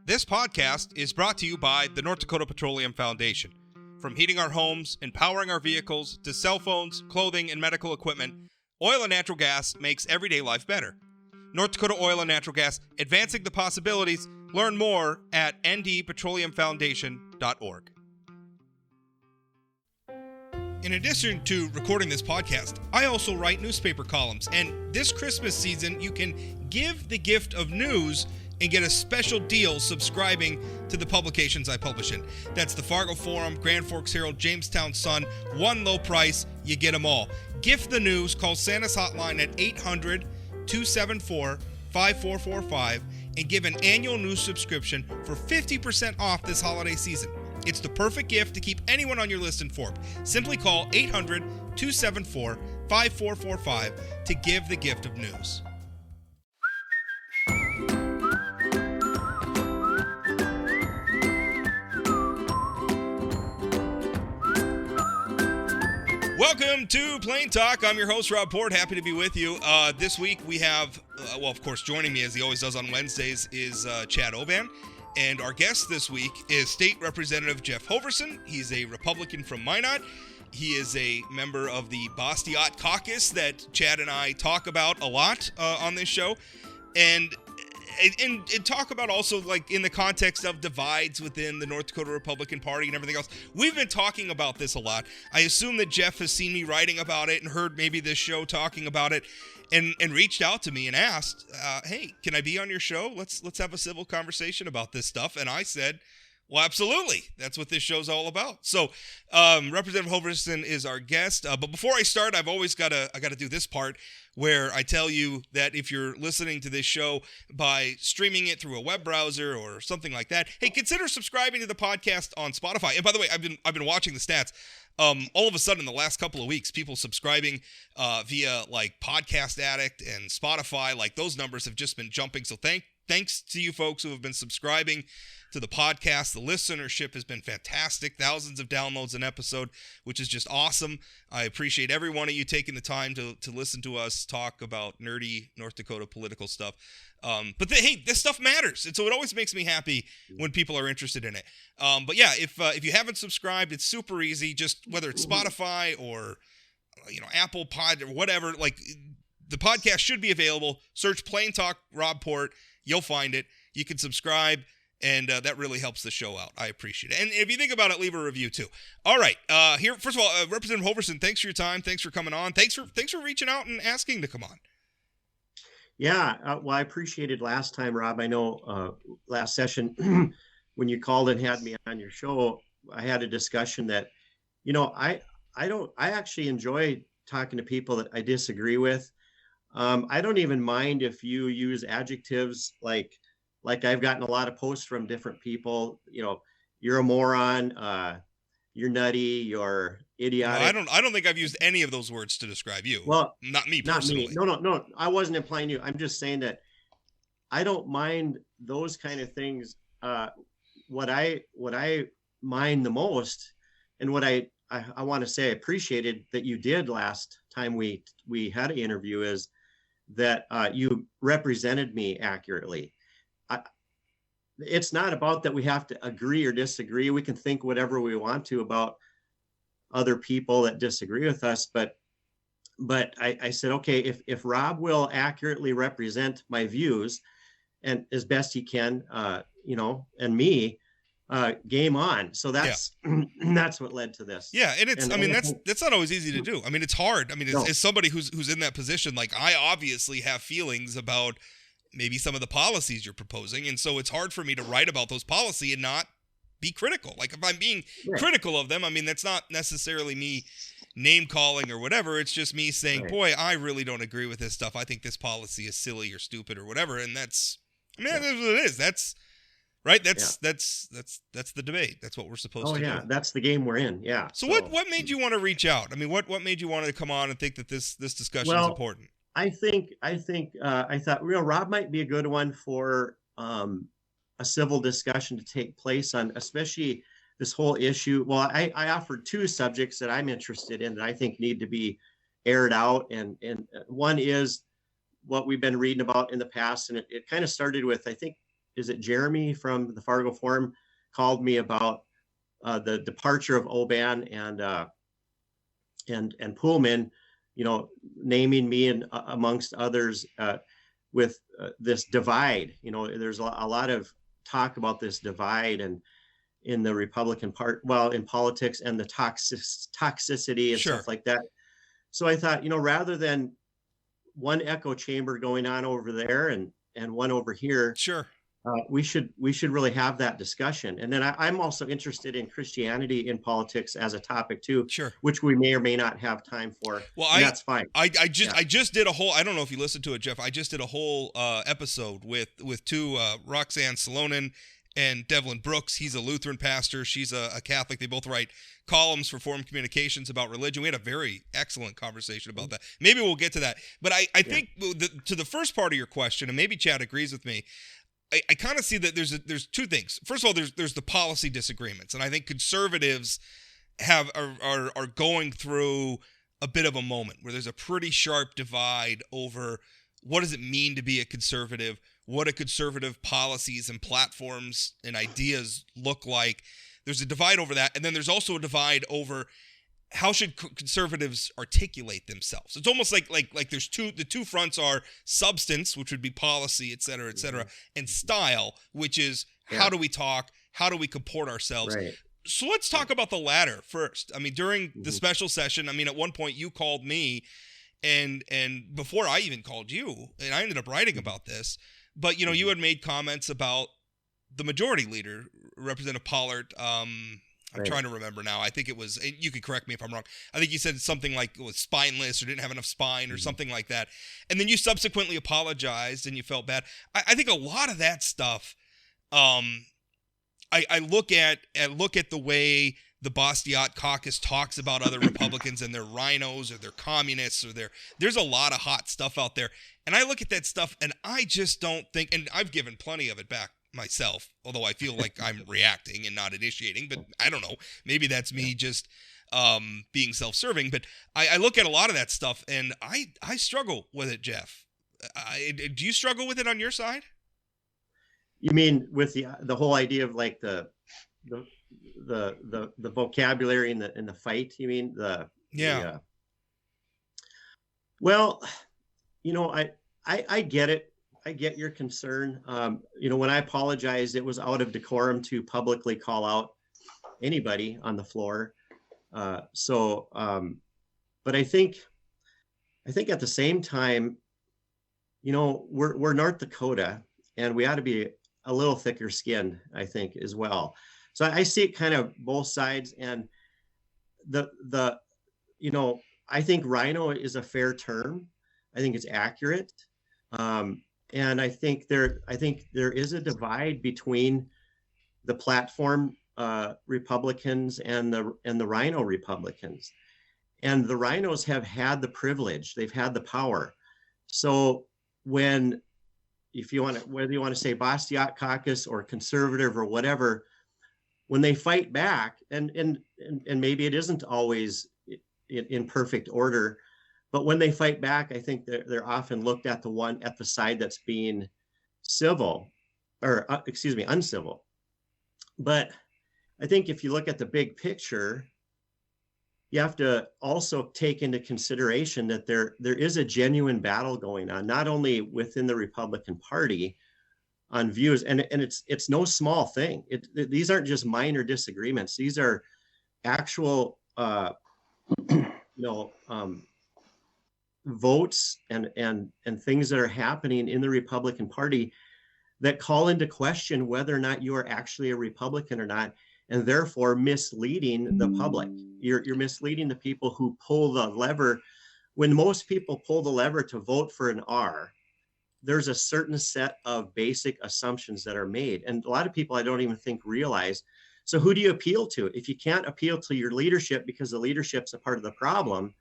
This podcast is brought to you by the North Dakota Petroleum Foundation. From heating our homes and powering our vehicles to cell phones, clothing, and medical equipment, oil and natural gas makes everyday life better. North Dakota Oil and Natural Gas, advancing the possibilities. Learn more at ndpetroleumfoundation.org. In addition to recording this podcast, I also write newspaper columns, and this Christmas season, you can give the gift of news and get a special deal subscribing to the publications I publish in. That's the Fargo Forum, Grand Forks Herald, Jamestown Sun, one low price, you get them all. Gift the news, call Santa's hotline at 800-274-5445 and give an annual news subscription for 50% off this holiday season. It's the perfect gift to keep anyone on your list informed. Simply call 800-274-5445 to give the gift of news. Welcome to Plain Talk. I'm your host, Rob Port. Happy to be with you. This week we have, of course, joining me as he always does on Wednesdays is Chad Oban. And our guest this week is State Representative Jeff Hoverson. He's a Republican from Minot. He is a member of the Bastiat Caucus that Chad and I talk about a lot on this show. And talk about also like in the context of divides within the North Dakota Republican Party and everything else. We've been talking about this a lot. I assume that Jeff has seen me writing about it and heard maybe this show talking about it and reached out to me and asked, hey, can I be on your show? Let's have a civil conversation about this stuff. And I said, well, absolutely. That's what this show's all about. So Representative Hoverson is our guest. But before I start, I've always got to do this part where I tell you that if you're listening to this show by streaming it through a web browser or something like that, hey, consider subscribing to the podcast on Spotify. And by the way, I've been watching the stats. All of a sudden, in the last couple of weeks, people subscribing via like Podcast Addict and Spotify, like those numbers have just been jumping. So thanks to you folks who have been subscribing to the podcast. The listenership has been fantastic. Thousands of downloads an episode, which is just awesome. I appreciate every one of you taking the time to listen to us talk about nerdy North Dakota political stuff. But hey, this stuff matters. And so it always makes me happy when people are interested in it. But yeah, if you haven't subscribed, it's super easy. Just whether it's Spotify or, Apple Pod or whatever, like the podcast should be available. Search Plain Talk Rob Port. You'll find it. You can subscribe. And that really helps the show out. I appreciate it. And if you think about it, leave a review too. All right. Here, first of all, Representative Hoverson, thanks for your time. Thanks for coming on. Thanks for reaching out and asking to come on. Yeah. Well, I appreciated last time, Rob. I know last session when you called and had me on your show, I had a discussion that, I actually enjoy talking to people that I disagree with. I don't even mind if you use adjectives like I've gotten a lot of posts from different people, you're a moron, you're nutty, you're idiotic. No, I don't think I've used any of those words to describe you. Well, not me personally. No. I wasn't implying you. I'm just saying that I don't mind those kind of things. What I mind the most, and what I want to say I appreciated that you did last time we had an interview, is that you represented me accurately. It's not about that we have to agree or disagree. We can think whatever we want to about other people that disagree with us. But I said, okay, if Rob will accurately represent my views and as best he can, and me, game on. So that's what led to this. Yeah. And that's not always easy to do. I mean, it's hard. I mean, as somebody who's in that position, like I obviously have feelings about maybe some of the policies you're proposing. And so it's hard for me to write about those policy and not be critical. Like if I'm being critical of them, I mean, that's not necessarily me name calling or whatever. It's just me saying, boy, I really don't agree with this stuff. I think this policy is silly or stupid or whatever. And that's what it is. That's right. That's the debate. That's what we're supposed to do. That's the game we're in. Yeah. So what made you want to reach out? I mean, what made you want to come on and think that this discussion is important? I thought, Rob might be a good one for a civil discussion to take place on, especially this whole issue. Well, I offered two subjects that I'm interested in that I think need to be aired out. And one is what we've been reading about in the past. And it kind of started with, I think is it Jeremy from the Fargo Forum called me about the departure of Oban and Pullman, naming me and amongst others with this divide. There's a lot of talk about this divide and in the Republican in politics and the toxicity and Sure. stuff like that. So I thought, rather than one echo chamber going on over there and one over here, Sure. we should really have that discussion. And then I'm also interested in Christianity in politics as a topic too, Sure. which we may or may not have time for. Well, that's fine. I just did a whole, I don't know if you listened to it, Jeff. I just did a whole episode with two, Roxanne Salonen and Devlin Brooks. He's a Lutheran pastor. She's a Catholic. They both write columns for Forum Communications about religion. We had a very excellent conversation about that. Maybe we'll get to that. But I think to the first part of your question, and maybe Chad agrees with me, I kind of see that there's two things. First of all, there's the policy disagreements, and I think conservatives are going through a bit of a moment where there's a pretty sharp divide over what does it mean to be a conservative, what do conservative policies and platforms and ideas look like. There's a divide over that, and then there's also a divide over how should conservatives articulate themselves. It's almost like there's the two fronts are substance, which would be policy, et cetera, and style, which is how do we talk, how do we comport ourselves. Right. So let's talk about the latter first. I mean, during the special session, at one point you called me, and before I even called you, and I ended up writing about this, but you had made comments about the majority leader, Representative Pollard. I'm trying to remember now. I think it was, you could correct me if I'm wrong, I think you said something like it was spineless or didn't have enough spine or something like that. And then you subsequently apologized and you felt bad. I think a lot of that stuff, I look at the way the Bastiat Caucus talks about other Republicans and their rhinos or their communists or there's a lot of hot stuff out there. And I look at that stuff and I just don't think, and I've given plenty of it back myself, although I feel like I'm reacting and not initiating, but I don't know, maybe that's me just being self-serving, but I look at a lot of that stuff and I struggle with it, Jeff. Do you struggle with it on your side? You mean with the whole idea of like the vocabulary in the fight? You mean well, I get it. I get your concern. When I apologized, it was out of decorum to publicly call out anybody on the floor. But I think at the same time, we're North Dakota, and we ought to be a little thicker skinned, I think, as well. So I see it kind of both sides, and I think rhino is a fair term. I think it's accurate. And I think there is a divide between the platform Republicans and the rhino Republicans. And the rhinos have had the privilege, they've had the power. So whether you want to say Bastiat Caucus or conservative or whatever, when they fight back, and maybe it isn't always in perfect order, but when they fight back, I think they're often looked at the side that's being uncivil. But I think if you look at the big picture, you have to also take into consideration that there is a genuine battle going on, not only within the Republican Party on views, and it's no small thing. These aren't just minor disagreements. These are actual, votes and things that are happening in the Republican Party that call into question whether or not you are actually a Republican or not, and therefore misleading the public. You're misleading the people who pull the lever. When most people pull the lever to vote for an R, there's a certain set of basic assumptions that are made, and a lot of people I don't even think realize. So who do you appeal to? If you can't appeal to your leadership because the leadership's a part of the problem,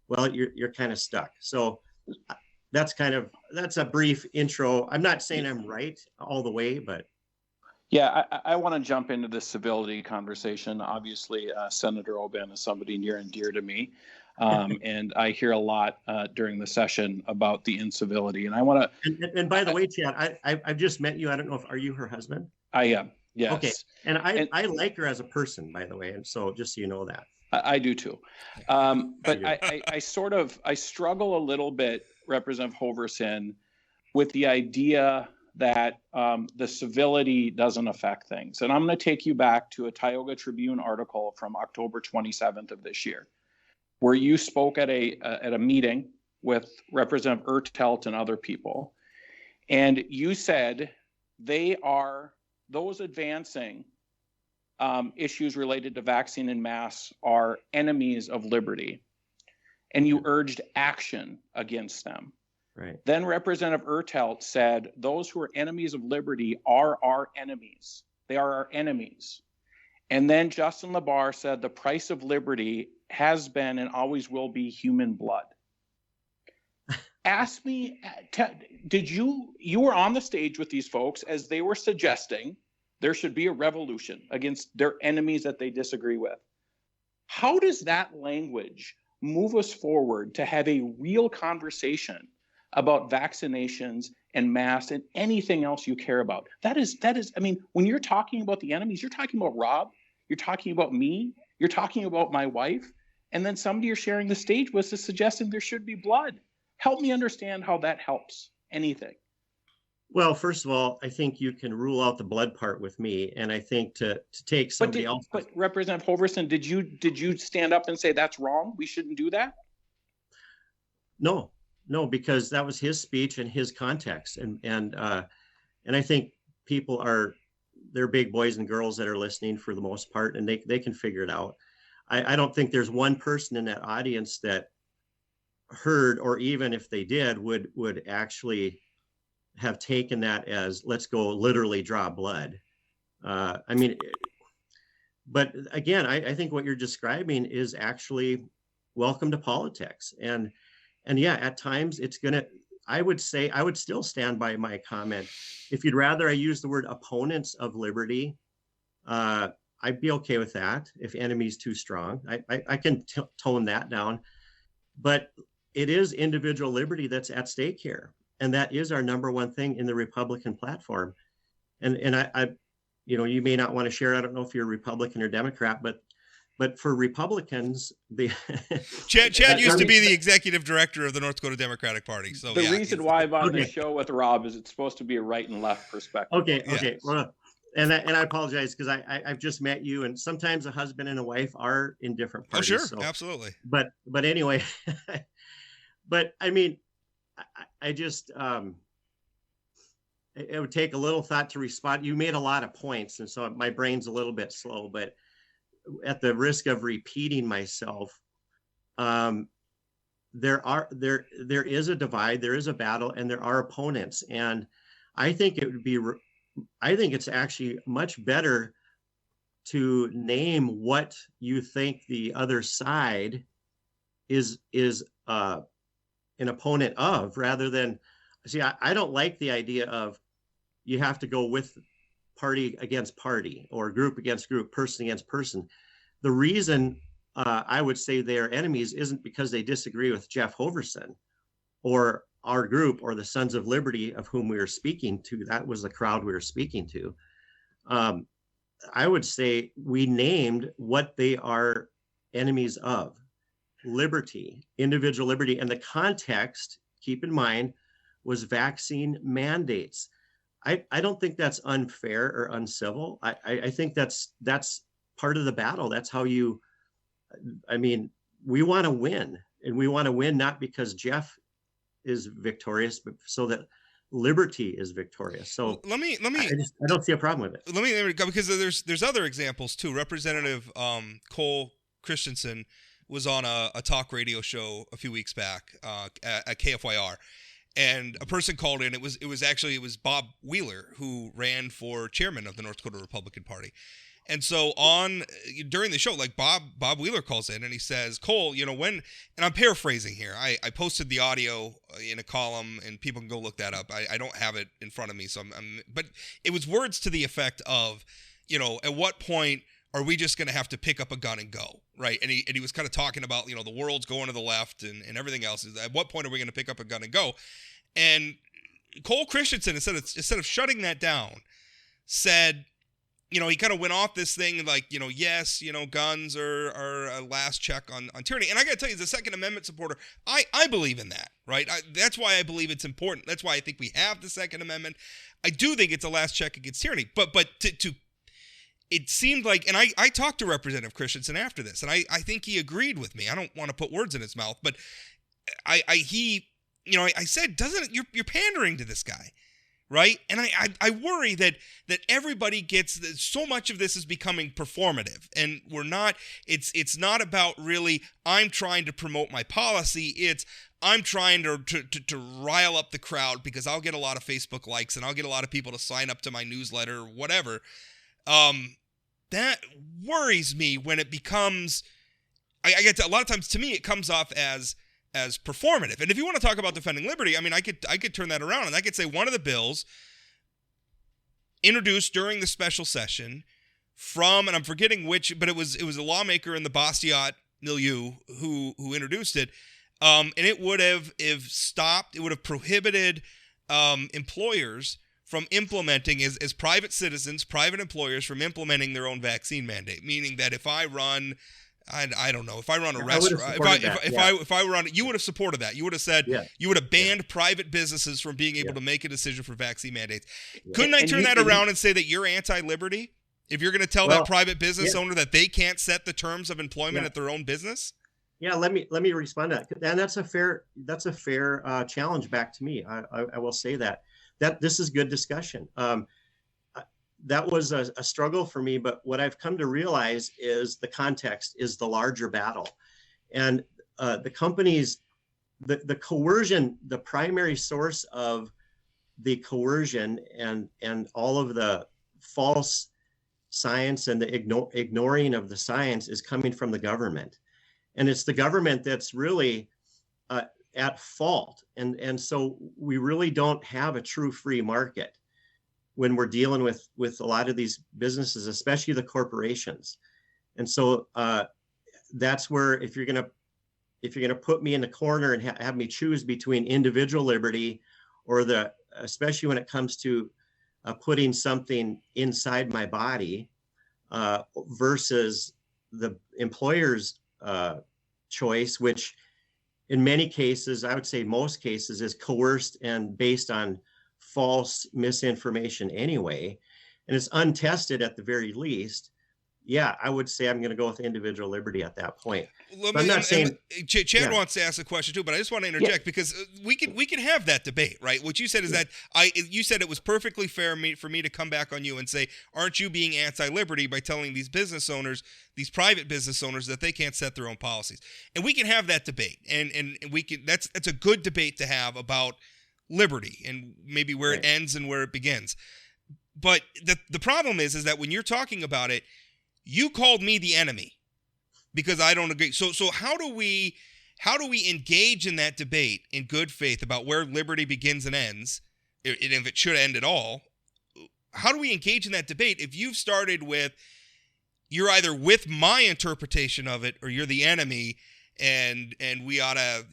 well, you're kind of stuck. So that's a brief intro. I'm not saying I'm right all the way, but. Yeah, I want to jump into this civility conversation. Obviously, Senator Oban is somebody near and dear to me. And I hear a lot during the session about the incivility. And I want to. And by the way, Chad, I've just met you. I don't know are you her husband? I am. Yes. Okay. And I like her as a person, by the way. And so just so you know that. I do too. But I struggle a little bit, Representative Hoverson, with the idea that the civility doesn't affect things. And I'm going to take you back to a Tioga Tribune article from October 27th of this year, where you spoke at a meeting with Representative Ertelt and other people. And you said those advancing issues related to vaccine and masks are enemies of liberty. And you urged action against them. Right. Then Representative Ertelt said, those who are enemies of liberty are our enemies. They are our enemies. And then Justin LaBarre said, the price of liberty has been and always will be human blood. Ask me, you were on the stage with these folks as they were suggesting there should be a revolution against their enemies that they disagree with. How does that language move us forward to have a real conversation about vaccinations and masks and anything else you care about? That is, I mean, when you're talking about the enemies, you're talking about Rob, you're talking about me, you're talking about my wife, and then somebody you're sharing the stage with is suggesting there should be blood. Help me understand how that helps anything. Well, first of all, I think you can rule out the blood part with me, and I think to take somebody else. But Representative Hoverson, did you stand up and say that's wrong? We shouldn't do that? No, because that was his speech and his context, and I think they're big boys and girls that are listening for the most part, and they can figure it out. I don't think there's one person in that audience that heard, or even if they did, would actually have taken that as let's go literally draw blood. I mean, but again, I think what you're describing is actually welcome to politics. And yeah, at times I would still stand by my comment. If you'd rather I use the word opponents of liberty, I'd be okay with that. If enemy's too strong, I can tone that down, but it is individual liberty that's at stake here. And that is our number one thing in the Republican platform. And I you may not want to share. I don't know if you're a Republican or Democrat, but for Republicans, Chad used to be the executive director of the North Dakota Democratic Party. So the reason why I'm on the show with Rob is it's supposed to be a right and left perspective. Okay. Yeah. Well, and I apologize because I've just met you, and sometimes a husband and a wife are in different parties. Oh, sure, so, absolutely. But anyway, but I mean, I just it would take a little thought to respond. You made a lot of points, and so my brain's a little bit slow. But at the risk of repeating myself, there is a divide, there is a battle, and there are opponents. And I think it's actually much better to name what you think the other side is an opponent of, rather than I don't like the idea of you have to go with party against party or group against group, person against person. The reason I would say they are enemies isn't because they disagree with Jeff Hoverson or our group or the Sons of Liberty of whom we were speaking to. That was the crowd we were speaking to. I would say we named what they are enemies of: liberty, individual liberty. And the context, keep in mind, was vaccine mandates. I don't think that's unfair or uncivil. I think that's part of the battle. That's how we want to win, and we want to win not because Jeff is victorious, but so that liberty is victorious. So let me I don't see a problem with it. Let me go, because there's other examples too. Representative Cole Christensen was on a talk radio show a few weeks back at KFYR, and a person called in. It was Bob Wheeler, who ran for chairman of the North Dakota Republican Party. And so during the show, like Bob Wheeler calls in and he says, Cole, and I'm paraphrasing here. I posted the audio in a column and people can go look that up. I don't have it in front of me. So but it was words to the effect of, at what point are we just going to have to pick up a gun and go, right? And he was kind of talking about, the world's going to the left and everything else. At what point are we going to pick up a gun and go? And Cole Christensen, instead of shutting that down, said, he kind of went off this thing like, yes, guns are a last check on tyranny. And I got to tell you, as a Second Amendment supporter, I believe in that, right? That's why I believe it's important. That's why I think we have the Second Amendment. I do think it's a last check against tyranny. But to it seemed like, and I talked to Representative Christensen after this, and I think he agreed with me. I don't want to put words in his mouth, but I said, you're pandering to this guy. Right. And I worry that everybody gets so much of this is becoming performative, and it's not about really, I'm trying to promote my policy. It's I'm trying to rile up the crowd because I'll get a lot of Facebook likes and I'll get a lot of people to sign up to my newsletter or whatever. That worries me when it becomes, I get to, a lot of times to me, it comes off as performative. And if you want to talk about defending liberty, I mean, I could turn that around and I could say one of the bills introduced during the special session from, and I'm forgetting which, but it was a lawmaker in the Bastiat milieu who introduced it. And it would have prohibited employers from implementing as private citizens, private employers from implementing their own vaccine mandate. Meaning that if I run, I don't know, if I run a restaurant, if I run, you would have supported that. You would have said, you would have banned private businesses from being able to make a decision for vaccine mandates. Couldn't I turn that around and say that you're anti-liberty? If you're going to tell that private business owner that they can't set the terms of employment at their own business? Yeah, let me respond to that. And that's a fair challenge back to me. I will say that this is good discussion. That was a struggle for me, but what I've come to realize is the context is the larger battle, and the companies, the coercion, the primary source of the coercion and all of the false science and the ignoring of the science is coming from the government, and it's the government that's really at fault, and so we really don't have a true free market when we're dealing with a lot of these businesses, especially the corporations. And so that's where if you're gonna put me in the corner and have me choose between individual liberty or especially when it comes to putting something inside my body versus the employer's choice, which in many cases, I would say most cases, is coerced and based on false misinformation anyway, and it's untested at the very least. Yeah, I would say I'm going to go with individual liberty at that point. I'm not saying Chad wants to ask a question too, but I just want to interject because we can have that debate, right? What you said is that you said it was perfectly fair for me to come back on you and say, aren't you being anti-liberty by telling these business owners, these private business owners, that they can't set their own policies? And we can have that debate, and we can. That's a good debate to have about liberty and maybe where it ends and where it begins. But the problem is that when you're talking about it, you called me the enemy because I don't agree. So how do we engage in that debate in good faith about where liberty begins and ends, and if it should end at all? How do we engage in that debate if you've started with you're either with my interpretation of it or you're the enemy, and we ought to,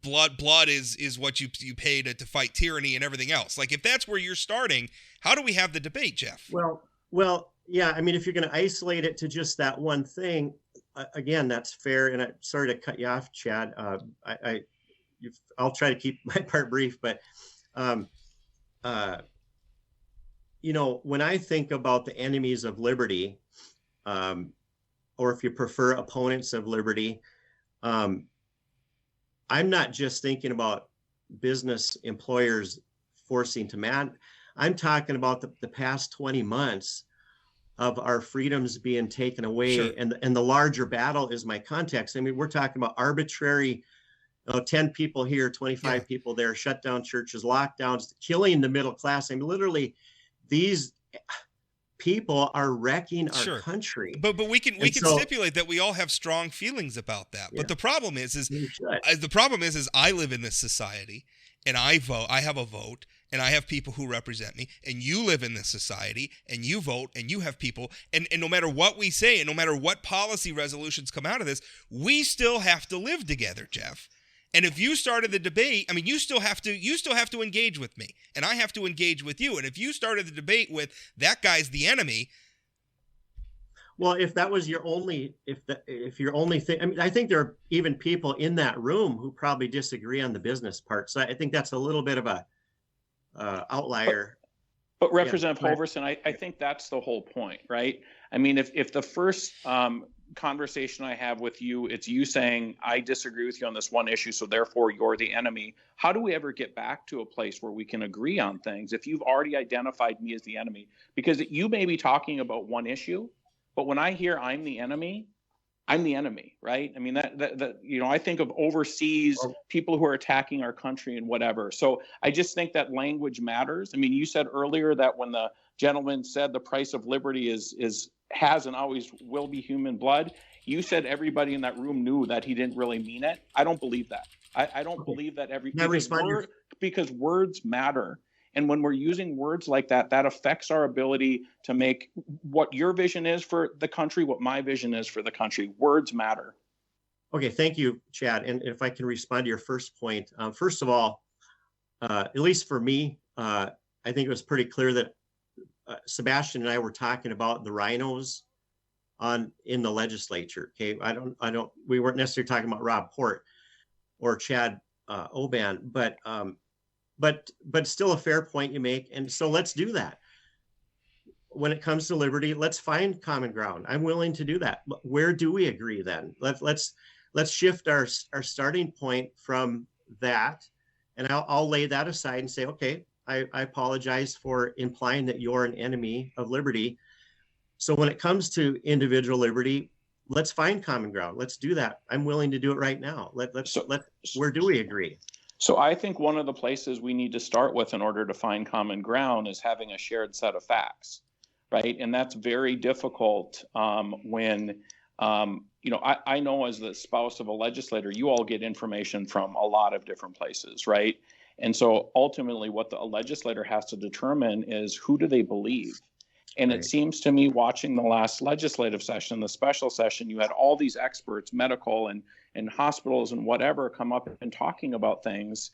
blood is what you pay to fight tyranny and everything else. Like, if that's where you're starting, how do we have the debate, Jeff? Well, yeah. I mean, if you're going to isolate it to just that one thing, again, that's fair. And I'm sorry to cut you off, Chad. I'll try to keep my part brief, but when I think about the enemies of liberty, or if you prefer, opponents of liberty, I'm not just thinking about business employers forcing to I'm talking about the past 20 months of our freedoms being taken away. Sure. And the larger battle is my context. I mean, we're talking about arbitrary, 10 people here, 25 people there, shut down churches, lockdowns, killing the middle class. I mean, literally, these people are wrecking our country. But we can stipulate that we all have strong feelings about that. But the problem is I live in this society, and I vote. I have a vote, and I have people who represent me, and you live in this society, and you vote, and you have people, and no matter what we say, and no matter what policy resolutions come out of this, we still have to live together, Jeff. And if you started the debate, I mean, you still have to engage with me, and I have to engage with you. And if you started the debate with that guy's the enemy, well, if that was your only, if your only thing, I mean, I think there are even people in that room who probably disagree on the business part. So I think that's a little bit of a outlier. But Representative Hoverson, I think that's the whole point, right? I mean, if the first conversation I have with you, it's you saying, I disagree with you on this one issue, so therefore you're the enemy. How do we ever get back to a place where we can agree on things if you've already identified me as the enemy? Because you may be talking about one issue, but when I hear I'm the enemy, right? I mean, that you know, I think of overseas people who are attacking our country and whatever. So I just think that language matters. I mean, you said earlier that when the gentleman said the price of liberty has and always will be human blood, you said everybody in that room knew that he didn't really mean it. I don't believe that. I don't believe that because words matter. And when we're using words like that, that affects our ability to make what your vision is for the country, what my vision is for the country. Words matter. Okay, thank you, Chad. And if I can respond to your first point, first of all, at least for me, I think it was pretty clear that Sebastian and I were talking about the rhinos in the legislature. Okay, we weren't necessarily talking about Rob Port or Chad Oban, but still a fair point you make. And so let's do that. When it comes to liberty, let's find common ground. I'm willing to do that. But where do we agree then? Let's shift our starting point from that. And I'll lay that aside and say, okay, I apologize for implying that you're an enemy of liberty. So when it comes to individual liberty, let's find common ground. Let's do that. I'm willing to do it right now. Where do we agree? So I think one of the places we need to start with in order to find common ground is having a shared set of facts, right? And that's very difficult when, you know, I know as the spouse of a legislator, you all get information from a lot of different places, right? And so ultimately what a legislator has to determine is who do they believe? And It seems to me watching the last legislative session, the special session, you had all these experts, medical and hospitals and whatever, come up and talking about things.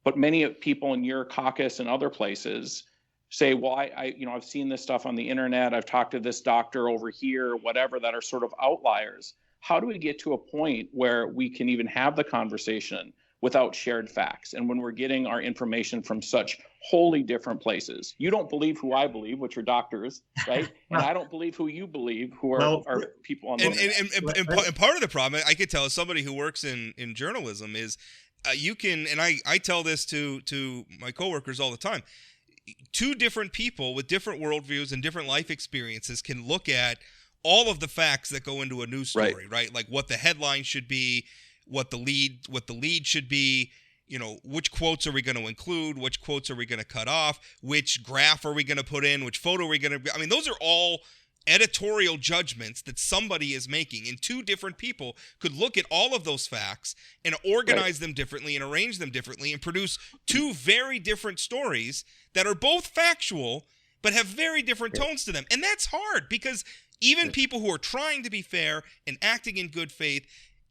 But many people in your caucus and other places say, well, I've seen this stuff on the internet. I've talked to this doctor over here, whatever, that are sort of outliers. How do we get to a point where we can even have the conversation without shared facts? And when we're getting our information from such wholly different places, you don't believe who I believe, which are doctors, right? And I don't believe who you believe, who are people on the internet. And part of the problem, I could tell as somebody who works in journalism, is you can, and I tell this to my coworkers all the time, two different people with different worldviews and different life experiences can look at all of the facts that go into a news story, right? Like what the headline should be, what the lead should be, you know, which quotes are we going to include, which quotes are we going to cut off, which graph are we going to put in, which photo are we going to, I mean, those are all editorial judgments that somebody is making, and two different people could look at all of those facts and organize them differently and arrange them differently and produce two very different stories that are both factual but have very different tones to them. And that's hard because even people who are trying to be fair and acting in good faith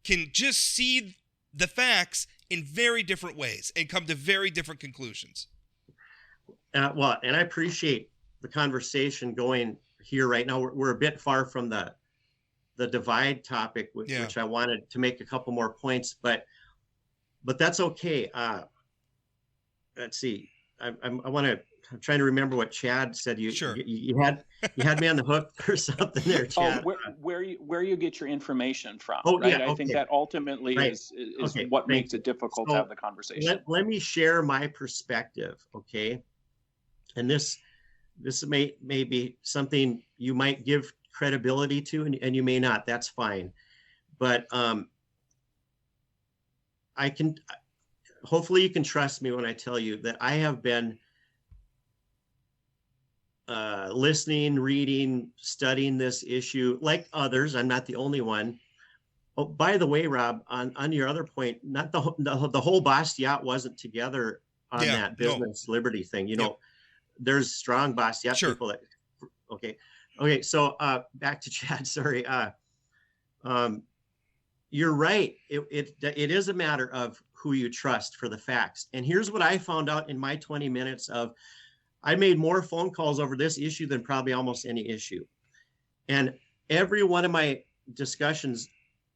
can just see the facts in very different ways and come to very different conclusions. Well, and I appreciate the conversation going here right now. We're a bit far from the divide topic, which I wanted to make a couple more points, but that's okay. Let's see. I'm trying to remember what Chad said. You had me on the hook for something there, Chad. Where you get your information from? Oh, right? yeah, I think that ultimately is what makes it difficult to have the conversation. Let me share my perspective, okay? And this may be something you might give credibility to, and you may not. That's fine, but hopefully you can trust me when I tell you that I have been listening, reading, studying this issue like others. I'm not the only one. Oh, by the way, Rob, on your other point, not the whole Bastiat wasn't together on that business liberty thing. You know, there's strong Bastiat people that, okay. So back to Chad, sorry. You're right. It is a matter of who you trust for the facts. And here's what I found out in my 20 minutes of, I made more phone calls over this issue than probably almost any issue. And every one of my discussions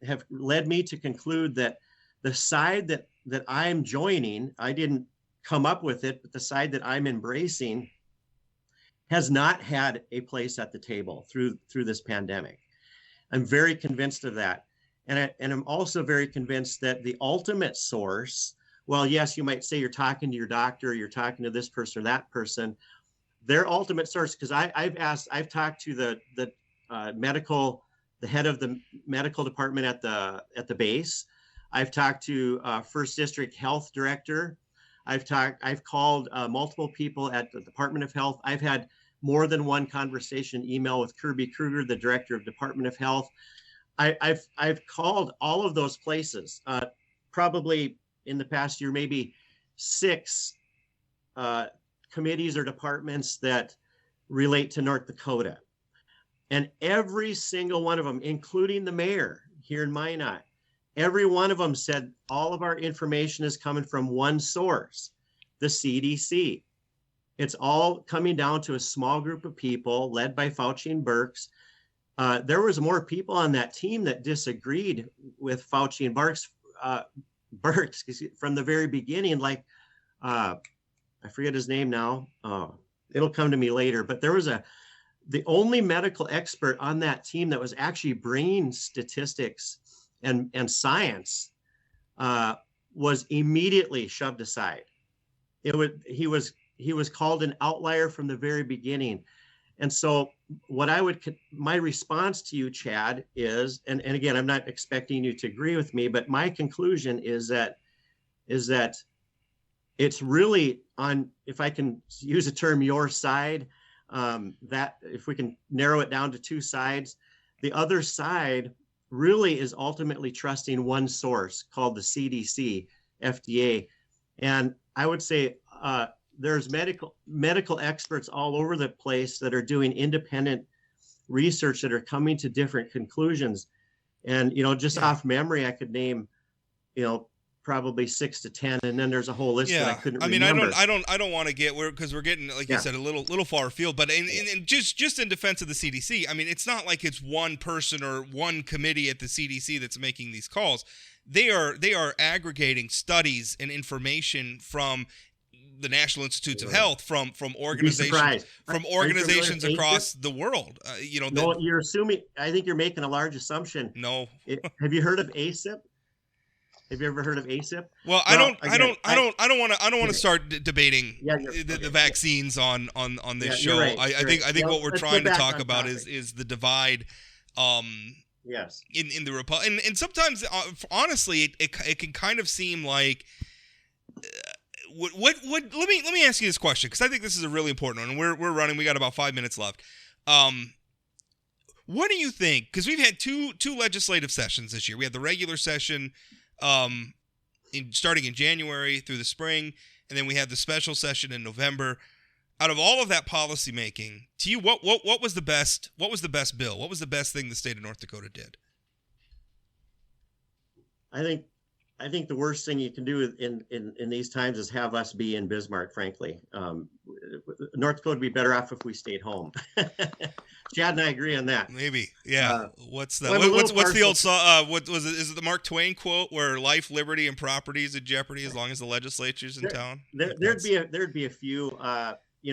have led me to conclude that the side that I'm joining, I didn't come up with it, but the side that I'm embracing has not had a place at the table through this pandemic. I'm very convinced of that. And I'm also very convinced that the ultimate source, well, yes, you might say you're talking to your doctor, you're talking to this person or that person, their ultimate source, because I've talked to the head of the medical department at the base. I've talked to First District Health Director. I've called multiple people at the Department of Health. I've had more than one conversation, email with Kirby Kruger, the Director of Department of Health. I've called all of those places, probably in the past year, maybe 6 committees or departments that relate to North Dakota. And every single one of them, including the mayor here in Minot, every one of them said all of our information is coming from one source, the CDC. It's all coming down to a small group of people led by Fauci and Birx. There was more people on that team that disagreed with Fauci and Birx from the very beginning. Like, I forget his name now. It'll come to me later. But there was the only medical expert on that team that was actually bringing statistics and science was immediately shoved aside. He was called an outlier from the very beginning. And so my response to you, Chad, is, and again, I'm not expecting you to agree with me, but my conclusion is that it's really on, if I can use a term, your side, that if we can narrow it down to 2 sides, the other side really is ultimately trusting one source called the CDC, FDA. And I would say, there's medical experts all over the place that are doing independent research that are coming to different conclusions. And, just off memory, I could name, probably 6 to 10, and then there's a whole list that I couldn't remember. I don't want to get because we're getting, like you said, a little far afield, but just in defense of the CDC, I mean, it's not like it's one person or one committee at the CDC that's making these calls. They are aggregating studies and information from the National Institutes of Health, from organizations across the world. No, you're assuming. I think you're making a large assumption. No. Have you heard of ACIP? Have you ever heard of ACIP? Well, I don't want to start debating the vaccines on this show. Right, I think what we're trying to talk about is the divide. Yes. In the Republic, and sometimes, honestly, it can kind of seem like. Let me ask you this question, because I think this is a really important one, and we're running. We got about 5 minutes left. What do you think? Because we've had two legislative sessions this year. We had the regular session, starting in January through the spring, and then we had the special session in November. Out of all of that policy making, to you, what was the best? What was the best bill? What was the best thing the state of North Dakota did? I think the worst thing you can do in these times is have us be in Bismarck, frankly. North Dakota would be better off if we stayed home. Chad and I agree on that. Maybe. Yeah. What's the old what was it? Is it the Mark Twain quote where life, liberty, and property is in jeopardy as long as the legislature's in town? There'd be a few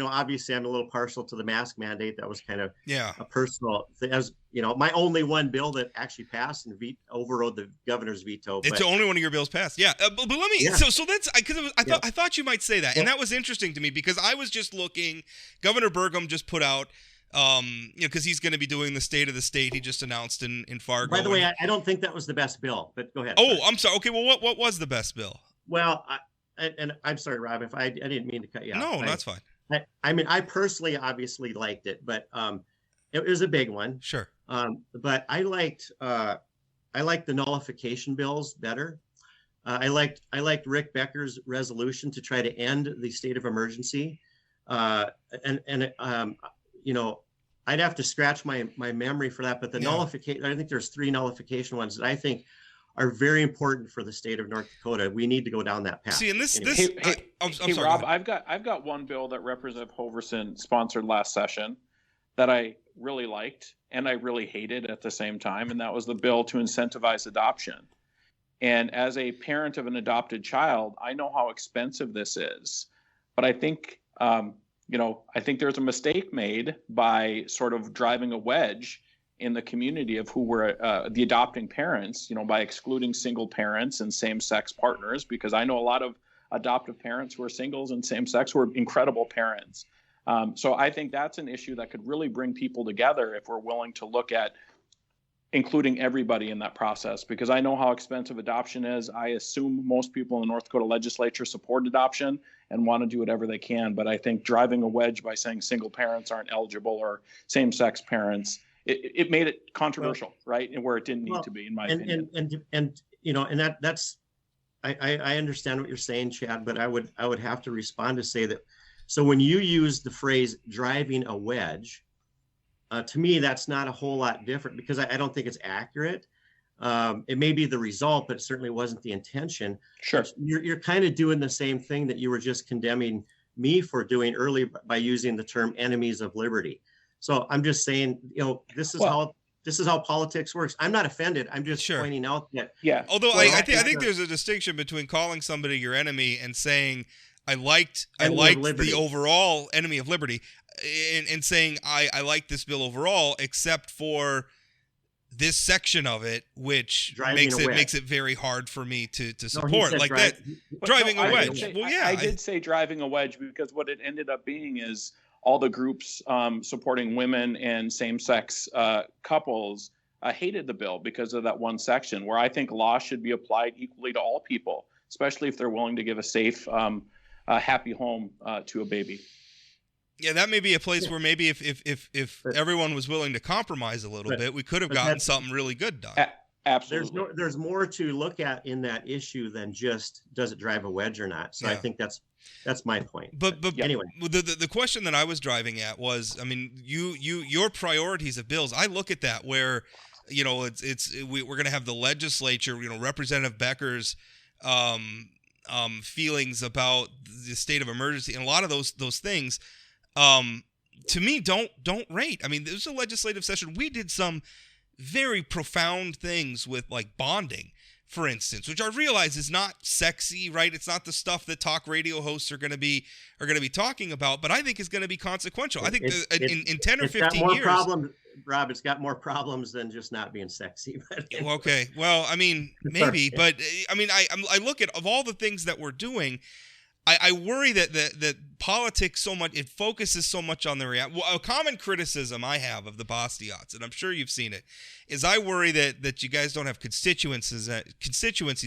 obviously I'm a little partial to the mask mandate. That was kind of a personal thing. As my only one bill that actually passed and overrode the governor's veto. It's the only one of your bills passed. Yeah. But let me, so that's, because I thought you might say that. And that was interesting to me because I was just looking, Governor Burgum just put out, because he's going to be doing the state of the state. He just announced in Fargo. By the way, I don't think that was the best bill, but go ahead. Oh, sorry. I'm sorry. Okay. Well, what was the best bill? Well, and I'm sorry, Rob, if I didn't mean to cut you off. No, that's fine. I mean, I personally obviously liked it, but it was a big one. Sure. But I liked the nullification bills better. I liked Rick Becker's resolution to try to end the state of emergency. You know, I'd have to scratch my memory for that, but the nullification, I think there's 3 nullification ones that I think are very important for the state of North Dakota. We need to go down that path. See, and I'm sorry, Rob, I've got one bill that Representative Hoverson sponsored last session that I really liked and I really hated at the same time, and that was the bill to incentivize adoption. And as a parent of an adopted child, I know how expensive this is, but I think, I think there's a mistake made by sort of driving a wedge in the community of who were the adopting parents, by excluding single parents and same-sex partners, because I know a lot of adoptive parents who are singles and same-sex who are incredible parents. So I think that's an issue that could really bring people together if we're willing to look at including everybody in that process, because I know how expensive adoption is. I assume most people in the North Dakota legislature support adoption and want to do whatever they can. But I think driving a wedge by saying single parents aren't eligible or same-sex parents, it made it controversial, right? And where it didn't need to be, in my opinion. I understand what you're saying, Chad, but I would have to respond to say that. So when you use the phrase driving a wedge, to me, that's not a whole lot different, because I don't think it's accurate. It may be the result, but it certainly wasn't the intention. Sure. You're kind of doing the same thing that you were just condemning me for doing earlier by using the term enemies of liberty. So I'm just saying, this is how politics works. I'm not offended. I'm just pointing out that. Yeah. Although I think there's a distinction between calling somebody your enemy and saying I liked the overall enemy of liberty, and saying I like this bill overall, except for this section of it, which makes it very hard for me to support. Driving a wedge. I did say driving a wedge, because what it ended up being is all the groups supporting women and same-sex couples hated the bill because of that one section, where I think law should be applied equally to all people, especially if they're willing to give a safe, happy home to a baby. Yeah, that may be a place where maybe if everyone was willing to compromise a little bit, we could have gotten something really good done. Absolutely. There's more to look at in that issue than just does it drive a wedge or not. So I think that's my point. But anyway, the question that I was driving at was, I mean, your priorities of bills. I look at that where, we're going to have the legislature, Representative Becker's feelings about the state of emergency, and a lot of those things. To me, don't rate. I mean, this was a legislative session. We did some very profound things with, like, bonding, for instance, which I realize is not sexy, right? It's not the stuff that talk radio hosts are going to be talking about, but I think is going to be consequential. I think in 10 or 15 years, Rob, it's got more problems than just not being sexy. But anyway. Okay, well, I mean, maybe, but I mean, I look at, of all the things that we're doing, I worry that politics so much, it focuses so much on the reality. Well, a common criticism I have of the Bastiats, and I'm sure you've seen it, is I worry that you guys don't have constituencies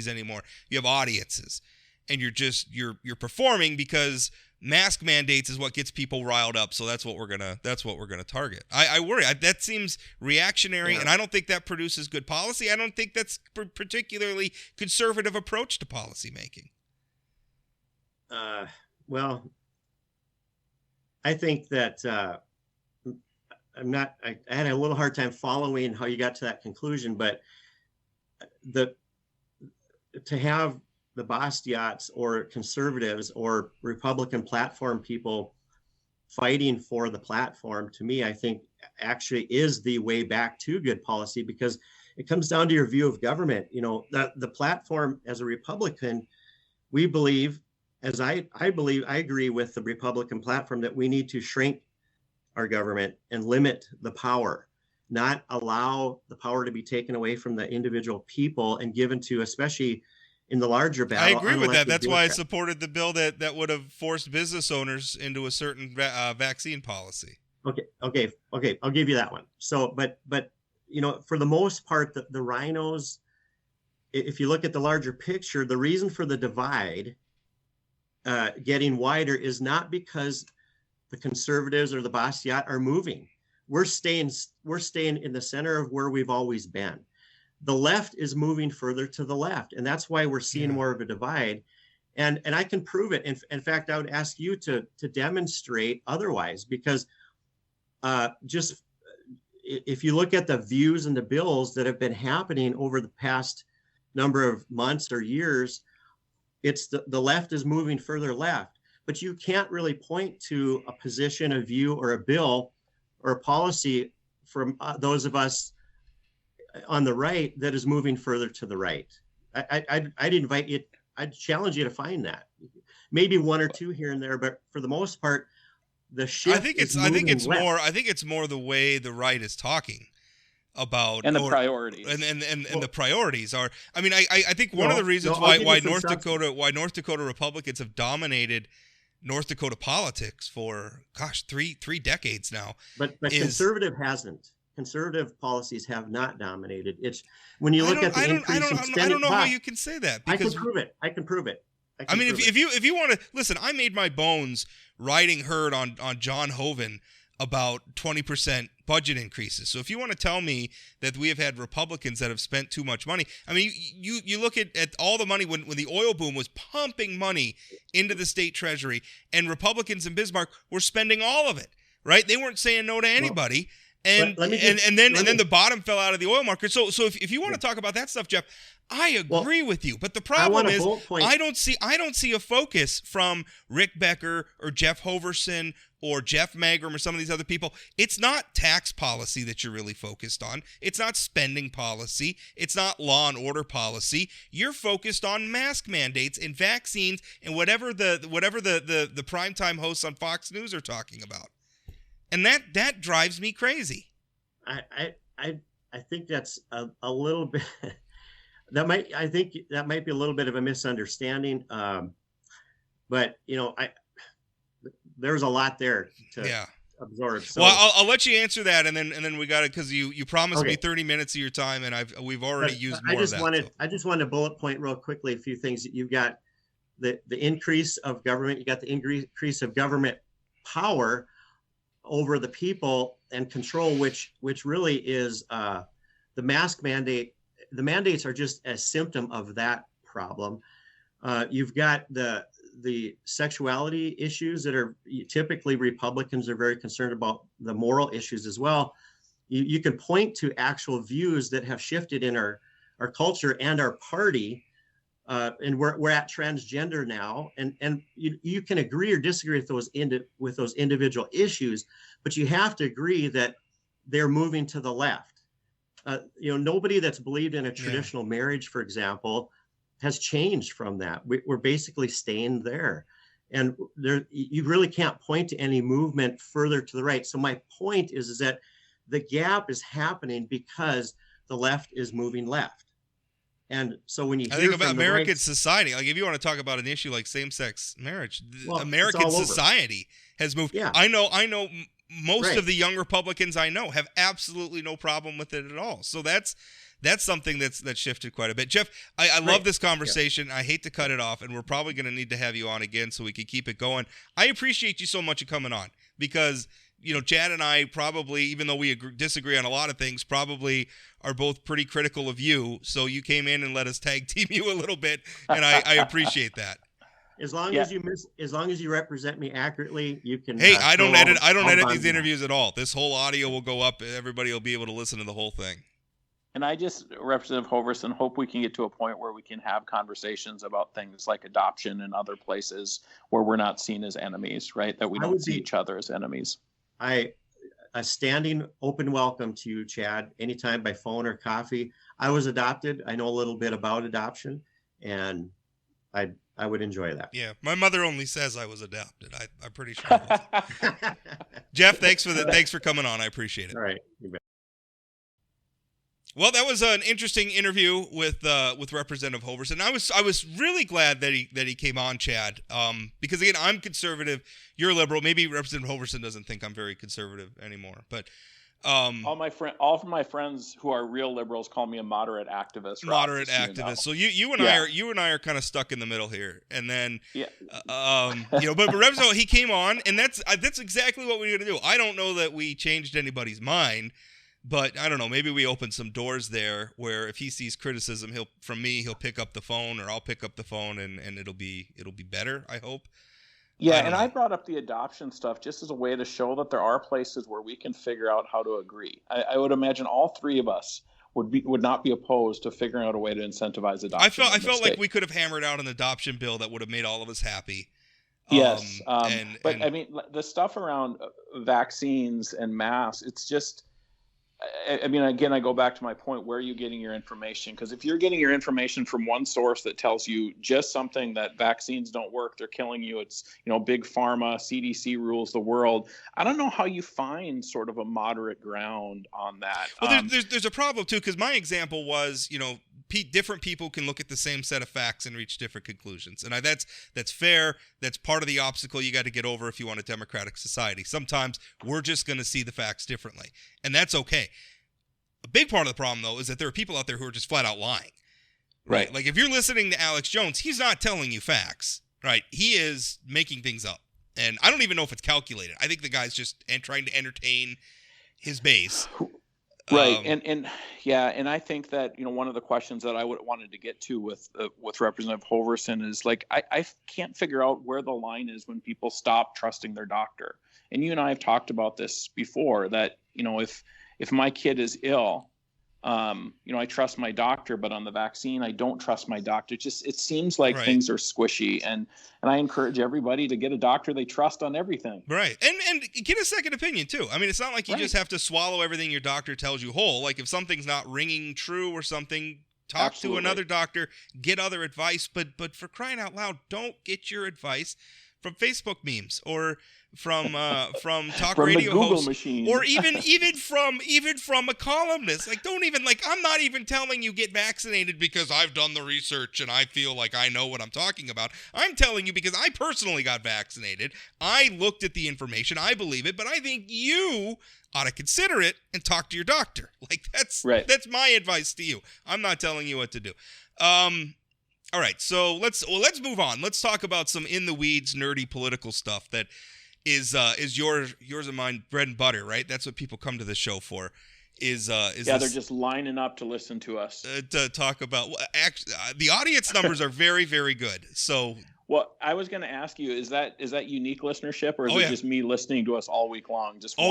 anymore. You have audiences, and you're performing because mask mandates is what gets people riled up. So that's what we're gonna target. I worry. That seems reactionary, and I don't think that produces good policy. I don't think that's a particularly conservative approach to policy making. Well, I think that I had a little hard time following how you got to that conclusion, but to have the Bastiats or conservatives or Republican platform people fighting for the platform, to me, I think actually is the way back to good policy, because it comes down to your view of government. The platform, as a Republican, we believe, as I believe, I agree with the Republican platform, that we need to shrink our government and limit the power, not allow the power to be taken away from the individual people and given to, especially in the larger battle. I agree with that. That's why I supported the bill that would have forced business owners into a certain vaccine policy. Okay. I'll give you that one. So, but for the most part, the rhinos, if you look at the larger picture, the reason for the divide getting wider is not because the conservatives or the Bastiat are moving. We're staying in the center of where we've always been. the left is moving further to the left, and that's why we're seeing more of a divide. And I can prove it. In fact, I would ask you to demonstrate otherwise, because just if you look at the views and the bills that have been happening over the past number of months or years, it's the left is moving further left. But you can't really point to a position, a view, or a bill or a policy from those of us on the right that is moving further to the right. I'd invite you, I'd challenge you to find that. Maybe one or two here and there, but for the most part, the shift. I think it's more the way the right is talking about and the priorities and the priorities are. I mean, I think one of the reasons why North Dakota Republicans have dominated North Dakota politics for 3 decades now. But conservative hasn't. Conservative policies have not dominated. It's when you look at the increase in spending. I don't know how you can say that. Because I can prove it. I mean, if you want to listen, I made my bones riding herd on John Hoven about 20% budget increases. So if you want to tell me that we have had Republicans that have spent too much money, I mean, you look at all the money when the oil boom was pumping money into the state treasury, and Republicans in Bismarck were spending all of it, right? They weren't saying no to anybody. And then the bottom fell out of the oil market. So if you want to talk about that stuff, Jeff, I agree with you. But the problem is I don't see a focus from Rick Becker or Jeff Hoverson or Jeff Magrum or some of these other people. It's not tax policy that you're really focused on. It's not spending policy. It's not law and order policy. You're focused on mask mandates and vaccines and whatever the primetime hosts on Fox News are talking about. And that drives me crazy. I think that's a little bit that might be a little bit of a misunderstanding. But there's a lot there to absorb. So, well, I'll let you answer that, and then we got it, because you promised me 30 minutes of your time, and we've already used more of that. I just wanted to bullet point real quickly a few things. You've got the increase of government. You got the increase of government power over the people and control, which really is the mask mandate. The mandates are just a symptom of that problem. You've got the sexuality issues that are typically Republicans are very concerned about, the moral issues as well. You can point to actual views that have shifted in our culture and our party. And we're at transgender now, and you can agree or disagree with those individual issues, but you have to agree that they're moving to the left. Nobody that's believed in a traditional marriage, for example, has changed from that. We're basically staying there, and you really can't point to any movement further to the right. So my point is that the gap is happening because the left is moving left. And so when you hear, I think about American society, like if you want to talk about an issue like same-sex marriage, American society has moved. Yeah. I know most of the young Republicans I know have absolutely no problem with it at all. So that's something that's shifted quite a bit. Jeff, I love this conversation. Yeah. I hate to cut it off, and we're probably going to need to have you on again so we can keep it going. I appreciate you so much for coming on, because Chad and I probably, even though we disagree on a lot of things, probably are both pretty critical of you. So you came in and let us tag team you a little bit, and I appreciate that. As long as you represent me accurately, you can. Hey, I don't edit these interviews at all. This whole audio will go up. Everybody will be able to listen to the whole thing. And I just, Representative Hoverson, hope we can get to a point where we can have conversations about things like adoption and other places where we're not seen as enemies, right? That we don't see each other as enemies. A standing open welcome to you, Chad, anytime by phone or coffee. I was adopted. I know a little bit about adoption, and I would enjoy that. Yeah, my mother only says I was adopted. I'm pretty sure. Jeff, thanks for coming on. I appreciate it. All right. You bet. Well, that was an interesting interview with Representative Hoverson. I was really glad that he came on, Chad, because again, I'm conservative. You're liberal. Maybe Representative Hoverson doesn't think I'm very conservative anymore, but all of my friends who are real liberals call me a moderate activist. Moderate activist. So you and I are kind of stuck in the middle here. And then but Representative, he came on, and that's exactly what we're going to do. I don't know that we changed anybody's mind. But I don't know, maybe we open some doors there where if he sees criticism, he'll pick up the phone, or I'll pick up the phone, and it'll be better, I hope. Yeah, and I brought up the adoption stuff just as a way to show that there are places where we can figure out how to agree. I would imagine all three of us would not be opposed to figuring out a way to incentivize adoption. I felt like we could have hammered out an adoption bill that would have made all of us happy. Yes, but I mean, the stuff around vaccines and masks, it's just, I mean, again, I go back to my point, where are you getting your information? Because if you're getting your information from one source that tells you just something, that vaccines don't work, they're killing you, it's, big pharma, CDC rules the world, I don't know how you find sort of a moderate ground on that. Well, there's a problem too, because my example was, different people can look at the same set of facts and reach different conclusions, and that's fair. That's part of the obstacle you got to get over if you want a democratic society. Sometimes we're just going to see the facts differently, and that's okay. A big part of the problem, though, is that there are people out there who are just flat out lying. Right? Like if you're listening to Alex Jones, he's not telling you facts, right? He is making things up, and I don't even know if it's calculated. I think the guy's just trying to entertain his base. Right, and I think that one of the questions that I wanted to get to with Representative Hoverson is, like, I can't figure out where the line is when people stop trusting their doctor. And you and I have talked about this before, that if my kid is ill, I trust my doctor, but on the vaccine, I don't trust my doctor. It seems like things are squishy, and I encourage everybody to get a doctor they trust on everything. Right, and get a second opinion too. I mean, it's not like you just have to swallow everything your doctor tells you whole. Like if something's not ringing true or something, talk to another doctor, get other advice. But for crying out loud, don't get your advice from Facebook memes or from talk from radio the Google hosts, machine, or even from a columnist. Like, don't even, like, I'm not even telling you get vaccinated because I've done the research and I feel like I know what I'm talking about. I'm telling you because I personally got vaccinated. I looked at the information. I believe it, but I think you ought to consider it and talk to your doctor. Like, that's my advice to you. I'm not telling you what to do. All right, so let's move on. Let's talk about some in the weeds, nerdy political stuff that is yours and mine, bread and butter, right? That's what people come to the show for. They're just lining up to listen to us to talk about. Well, actually, the audience numbers are very, very good. So. Well, I was going to ask you, is that unique listenership, or is it just me listening to us all week long? Just on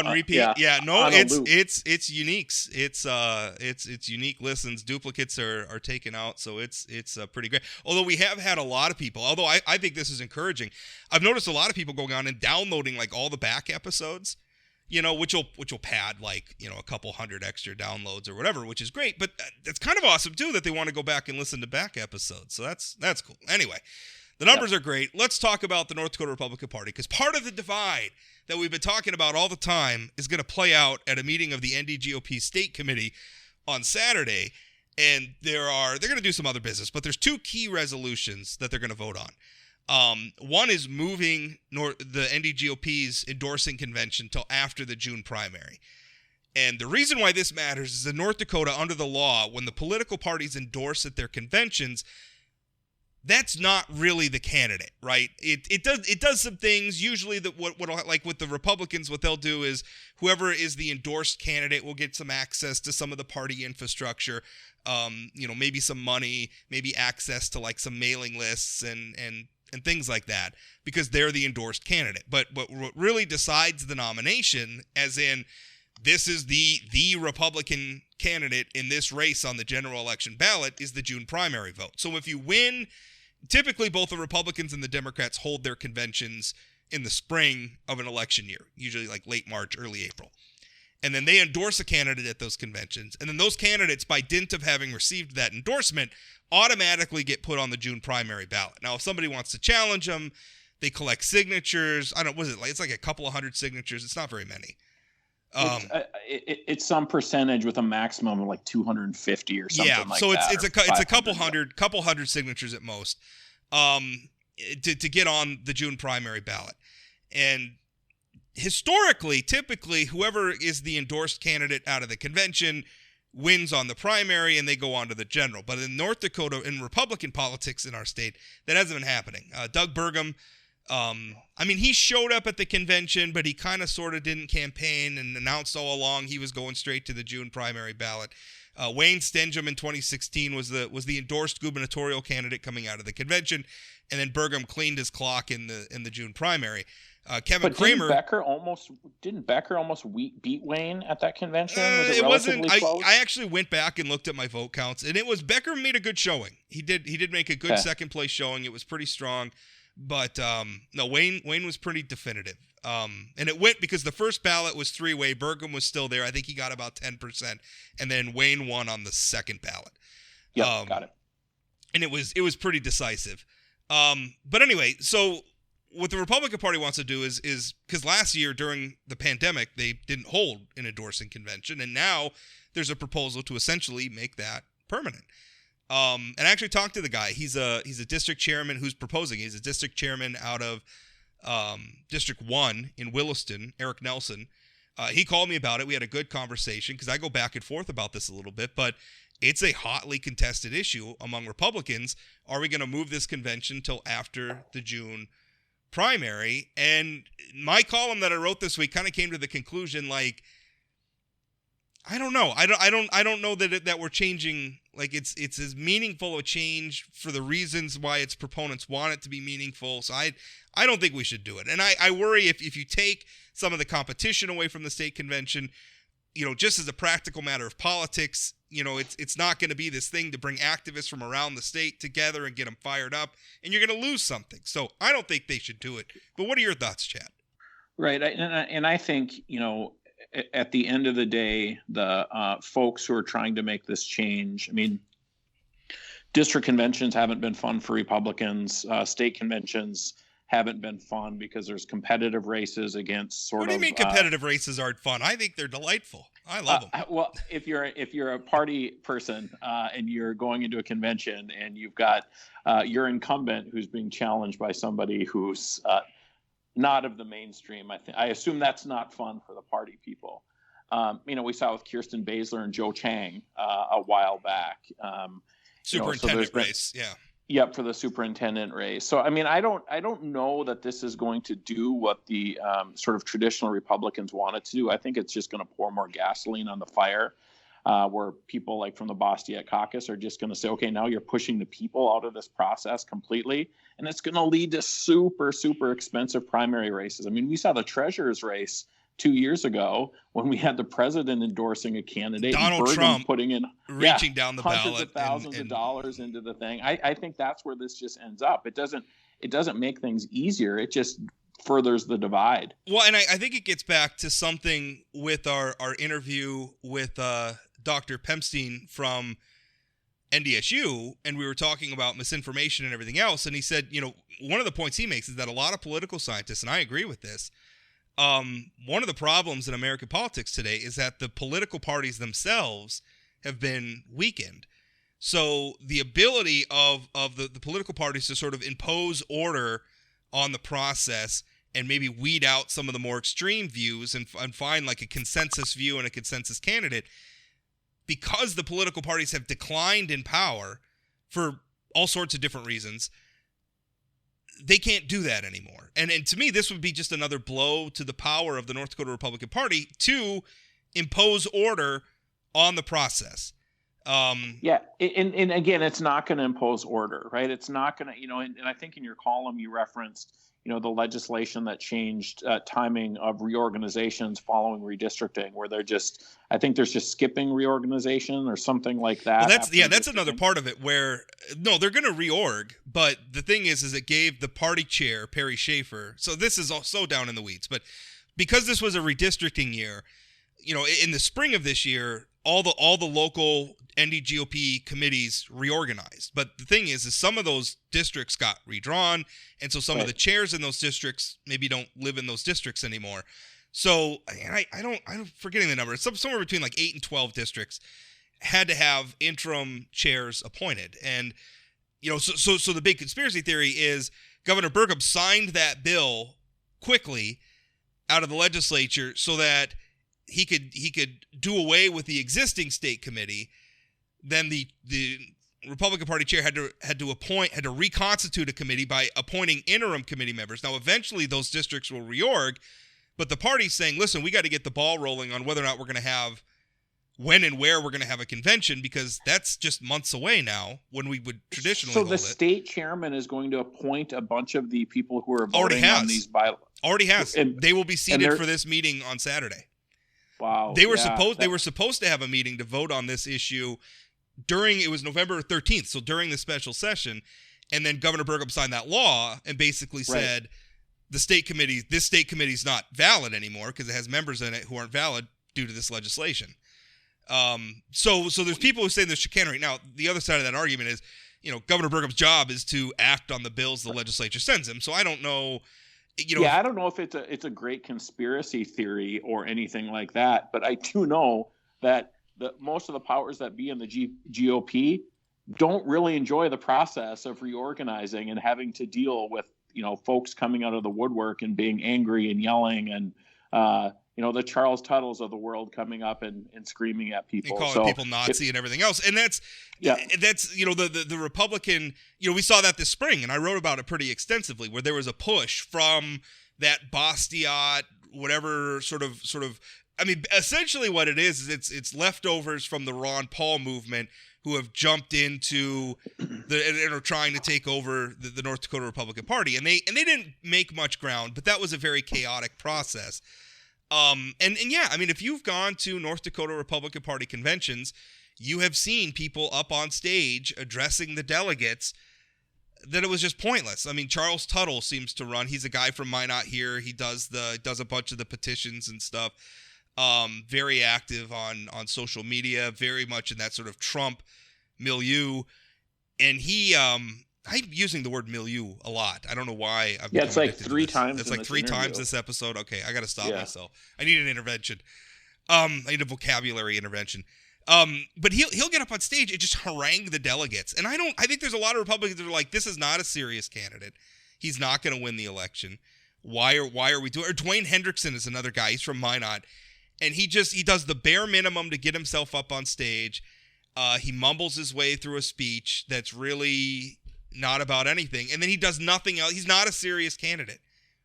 repeat. No, it's uniques. It's unique listens. Duplicates are taken out, so it's pretty great. Although we have had a lot of people. Although I think this is encouraging. I've noticed a lot of people going on and downloading like all the back episodes. Which will pad like, a couple hundred extra downloads or whatever, which is great. But it's kind of awesome too that they want to go back and listen to back episodes. So that's cool. Anyway, the numbers are great. Let's talk about the North Dakota Republican Party, because part of the divide that we've been talking about all the time is going to play out at a meeting of the NDGOP State Committee on Saturday. And they're going to do some other business, but there's two key resolutions that they're going to vote on. One is moving the NDGOP's endorsing convention till after the June primary. And the reason why this matters is in North Dakota, under the law, when the political parties endorse at their conventions, that's not really the candidate, right? It does some things. Usually, like with the Republicans, what they'll do is whoever is the endorsed candidate will get some access to some of the party infrastructure, maybe some money, maybe access to like some mailing lists and things like that, because they're the endorsed candidate. But what really decides the nomination, as in this is the Republican candidate in this race on the general election ballot, is the June primary vote. So if you win, typically both the Republicans and the Democrats hold their conventions in the spring of an election year, usually like late March, early April. And then they endorse a candidate at those conventions. And then those candidates, by dint of having received that endorsement, automatically get put on the June primary ballot. Now, if somebody wants to challenge them, they collect signatures. It's like a couple of hundred signatures. It's not very many. It's some percentage with a maximum of like 250 or something like that. Yeah, so it's a couple hundred signatures at most to get on the June primary ballot. And historically, typically, whoever is the endorsed candidate out of the convention wins on the primary, and they go on to the general. But in North Dakota, in Republican politics in our state, that hasn't been happening. Doug Burgum I mean, he showed up at the convention, but he kind of sort of didn't campaign and announced all along he was going straight to the June primary ballot. Wayne Stenhjem in 2016 was the endorsed gubernatorial candidate coming out of the convention, and then Burgum cleaned his clock in the June primary. Kevin Kramer. Didn't Becker almost beat Wayne at that convention? It wasn't. I actually went back and looked at my vote counts, and it was Becker made a good showing. He did make a good second place showing. It was pretty strong, but no, Wayne was pretty definitive. And it went because the first ballot was three-way. Burgum was still there. I think he got about 10%, and then Wayne won on the second ballot. Yeah, got it. And it was pretty decisive. But anyway, so what the Republican Party wants to do is because last year during the pandemic they didn't hold an endorsing convention, and now there's a proposal to essentially make that permanent. And I actually talked to the guy. He's a district chairman who's proposing. He's a district chairman out of District 1 in Williston, Eric Nelson. He called me about it. We had a good conversation because I go back and forth about this a little bit, but it's a hotly contested issue among Republicans. Are we going to move this convention till after the June primary? And my column that I wrote this week kind of came to the conclusion, like, I don't know. I don't know that we're changing. Like it's as meaningful a change for the reasons why its proponents want it to be meaningful. So I don't think we should do it. And I worry if you take some of the competition away from the state convention, just as a practical matter of politics, it's not going to be this thing to bring activists from around the state together and get them fired up, and you're going to lose something. So I don't think they should do it. But what are your thoughts, Chad? Right. And I think, at the end of the day, the folks who are trying to make this change, I mean, district conventions haven't been fun for Republicans. State conventions haven't been fun because there's competitive races against What do you mean competitive races aren't fun? I think they're delightful. I love them. Well, if you're a party person and you're going into a convention and you've got your incumbent who's being challenged by somebody who's not of the mainstream, I assume that's not fun for the party people. We saw with Kirsten Baszler and Joe Chang a while back. Superintendent race, yeah. Yep, for the superintendent race. So, I mean, I don't know that this is going to do what the sort of traditional Republicans want it to do. I think it's just going to pour more gasoline on the fire, where people like from the Bastiat Caucus are just going to say, okay, now you're pushing the people out of this process completely. And it's going to lead to super, super expensive primary races. I mean, we saw the treasurer's race 2 years ago when we had the president endorsing a candidate, Donald Trump putting in reaching down the hundreds ballot of thousands of dollars into the thing. I think that's where this just ends up. It doesn't make things easier. It just furthers the divide. Well, and I think it gets back to something with our interview with Dr. Pemstein from NDSU, and we were talking about misinformation and everything else, and he said, one of the points he makes is that a lot of political scientists, and I agree with this, one of the problems in American politics today is that the political parties themselves have been weakened. So the ability of the political parties to sort of impose order on the process and maybe weed out some of the more extreme views and find like a consensus view and a consensus candidate, because the political parties have declined in power for all sorts of different reasons, they can't do that anymore. And to me, this would be just another blow to the power of the North Dakota Republican Party to impose order on the process. And again, it's not going to impose order, right? It's not going to, and I think in your column you referenced, the legislation that changed timing of reorganizations following redistricting, where I think there's just skipping reorganization or something like that. Well, that's another part of it where, no, they're going to reorg, but the thing is it gave the party chair, Perry Schaefer, so this is all so down in the weeds, but because this was a redistricting year, in the spring of this year, all the local NDGOP committees reorganized. But the thing is some of those districts got redrawn, and so some of the chairs in those districts maybe don't live in those districts anymore. So I'm forgetting the number. Somewhere between like 8 and 12 districts had to have interim chairs appointed. And so the big conspiracy theory is Governor Burgum signed that bill quickly out of the legislature so that he could do away with the existing state committee. Then the Republican Party chair had to reconstitute a committee by appointing interim committee members. Now, eventually those districts will reorg, but the party's saying, listen, we got to get the ball rolling on whether or not we're going to have, when and where we're going to have a convention, because that's just months away now when we would traditionally So hold the it. state chairman is going to appoint a bunch of the people who are voting on these bylaws. Already has. And they will be seated for this meeting on Saturday. Wow. They were supposed to have a meeting to vote on this issue it was November 13th, so during the special session, and then Governor Burgum signed that law and basically said this state committee is not valid anymore because it has members in it who aren't valid due to this legislation. So there's people who say there's chicanery. Now, the other side of that argument is, Governor Burgum's job is to act on the bills the legislature sends him. So I don't know, I don't know if it's a great conspiracy theory or anything like that, but I do know that most of the powers that be in the GOP don't really enjoy the process of reorganizing and having to deal with, folks coming out of the woodwork and being angry and yelling and, the Charles Tuttles of the world coming up and screaming at people. And calling people Nazi and everything else. And that's the Republican, we saw that this spring, and I wrote about it pretty extensively, where there was a push from that Bastiat, whatever sort of, I mean, essentially what it is it's leftovers from the Ron Paul movement who have jumped into and are trying to take over the North Dakota Republican Party. And they didn't make much ground, but that was a very chaotic process. If you've gone to North Dakota Republican Party conventions, you have seen people up on stage addressing the delegates that it was just pointless. I mean, Charles Tuttle seems to run. He's a guy from Minot here. He does a bunch of the petitions and stuff. Very active on social media, very much in that sort of Trump milieu. And I'm using the word milieu a lot. I don't know why. It's like three times. It's like three times this episode. Okay, I got to stop myself. I need an intervention. I need a vocabulary intervention. But he'll get up on stage and just harangue the delegates. And I think there's a lot of Republicans that are like, this is not a serious candidate. He's not going to win the election. Why are we doing? Or Dwayne Hendrickson is another guy. He's from Minot, and he does the bare minimum to get himself up on stage. He mumbles his way through a speech that's really not about anything, and then he does nothing else. He's not a serious candidate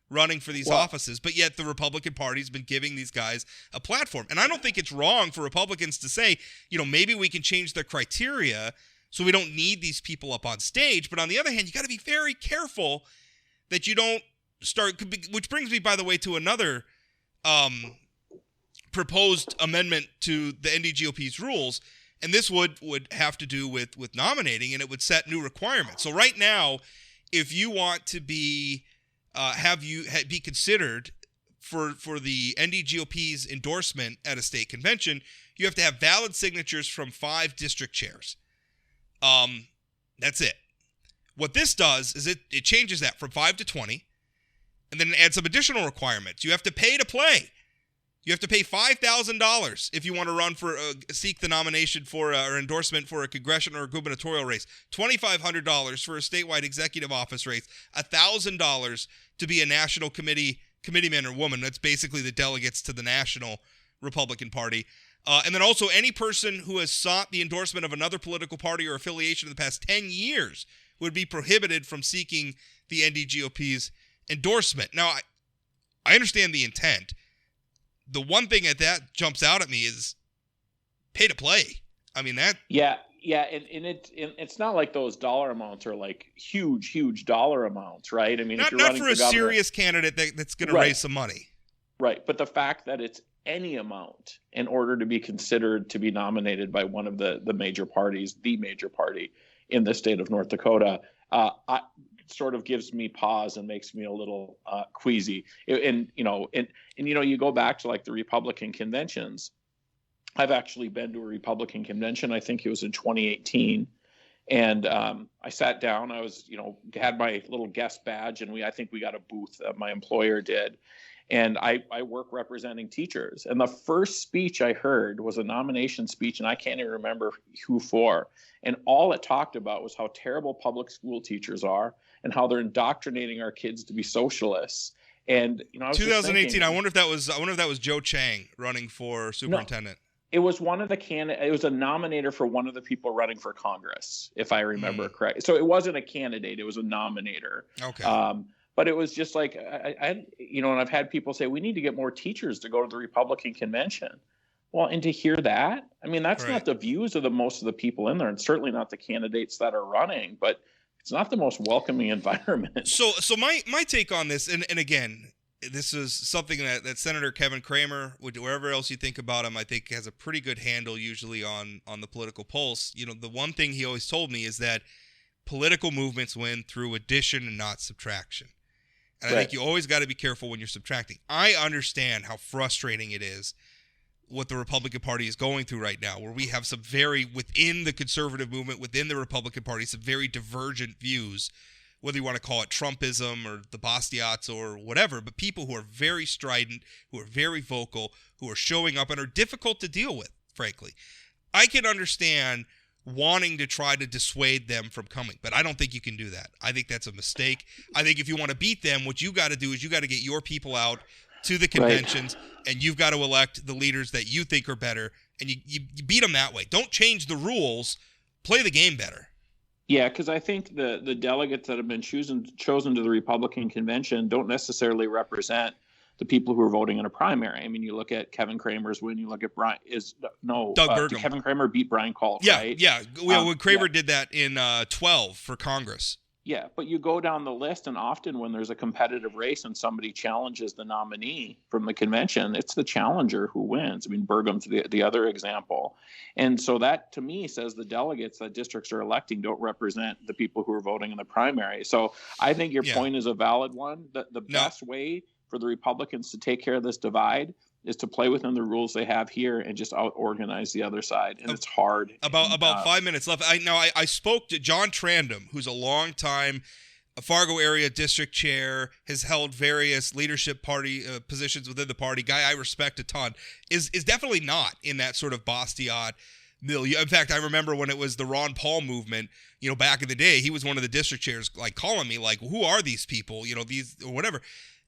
running for these offices, but yet the Republican Party's been giving these guys a platform. And I don't think it's wrong for Republicans to say, maybe we can change the criteria so we don't need these people up on stage. But on the other hand, you got to be very careful that you don't start, which brings me, by the way, to another proposed amendment to the NDGOP's rules. And this would have to do with nominating, and it would set new requirements. So right now, if you want to be be considered for the NDGOP's endorsement at a state convention, you have to have valid signatures from 5 district chairs. That's it. What this does is it changes that from 5 to 20, and then it adds some additional requirements. You have to pay to play. You have to pay $5,000 if you want to run seek the nomination for or endorsement for a congressional or gubernatorial race. $2,500 for a statewide executive office race. $1,000 to be a national committeeman or woman. That's basically the delegates to the National Republican Party. And then also any person who has sought the endorsement of another political party or affiliation in the past 10 years would be prohibited from seeking the NDGOP's endorsement. Now, I understand the intent. The one thing that jumps out at me is pay to play. I mean that. Yeah, and it's not like those dollar amounts are like huge dollar amounts, right? I mean, not for a serious candidate that's going to raise some money, right? But the fact that it's any amount in order to be considered to be nominated by one of the major parties, the major party in the state of North Dakota, sort of gives me pause and makes me a little queasy. And you go back to like the Republican conventions. I've actually been to a Republican convention. I think it was in 2018. And I sat down, I was, had my little guest badge, and I think we got a booth, my employer did. And I work representing teachers. And the first speech I heard was a nomination speech, and I can't even remember who for. And all it talked about was how terrible public school teachers are and how they're indoctrinating our kids to be socialists. And I was 2018. I wonder if that was Joe Chang running for superintendent. It was one of the it was a nominator for one of the people running for Congress, if I remember correct. So it wasn't a candidate; it was a nominator. Okay. But it was just like and I've had people say we need to get more teachers to go to the Republican convention. Well, and to hear that, I mean, that's not the views of most of the people in there, and certainly not the candidates that are running. But it's not the most welcoming environment. So my take on this, and again, this is something that Senator Kevin Cramer, wherever else you think about him, I think has a pretty good handle usually on the political pulse. The one thing he always told me is that political movements win through addition and not subtraction. And I think you always got to be careful when you're subtracting. I understand how frustrating it is what the Republican Party is going through right now, where we have some within the conservative movement, within the Republican Party, some very divergent views, whether you want to call it Trumpism or the Bastiats or whatever, but people who are very strident, who are very vocal, who are showing up and are difficult to deal with, frankly. I can understand wanting to try to dissuade them from coming, but I don't think you can do that. I think that's a mistake. I think if you want to beat them, what you got to do is you got to get your people out to the conventions, and you've got to elect the leaders that you think are better, and you beat them that way. Don't change the rules. Play the game better. Yeah, because I think the delegates that have been chosen to the Republican convention don't necessarily represent the people who are voting in a primary. I mean, you look at Kevin Cramer's win. You look at Doug Burgum. Kevin Cramer beat Brian Culp, right? Yeah. When Cramer did that in 12 for Congress. Yeah, but you go down the list, and often when there's a competitive race and somebody challenges the nominee from the convention, it's the challenger who wins. I mean, Burgum's the other example. And so that, to me, says the delegates that districts are electing don't represent the people who are voting in the primary. So I think your point is a valid one. The best way for the Republicans to take care of this divide is to play within the rules they have here and just out-organize the other side, and it's hard. About 5 minutes left. I spoke to John Trandom, who's a longtime Fargo area district chair, has held various leadership party positions within the party. Guy I respect a ton. Is definitely not in that sort of Bastiat milieu. In fact, I remember when it was the Ron Paul movement, back in the day, he was one of the district chairs, like calling me, like, who are these people? These or whatever.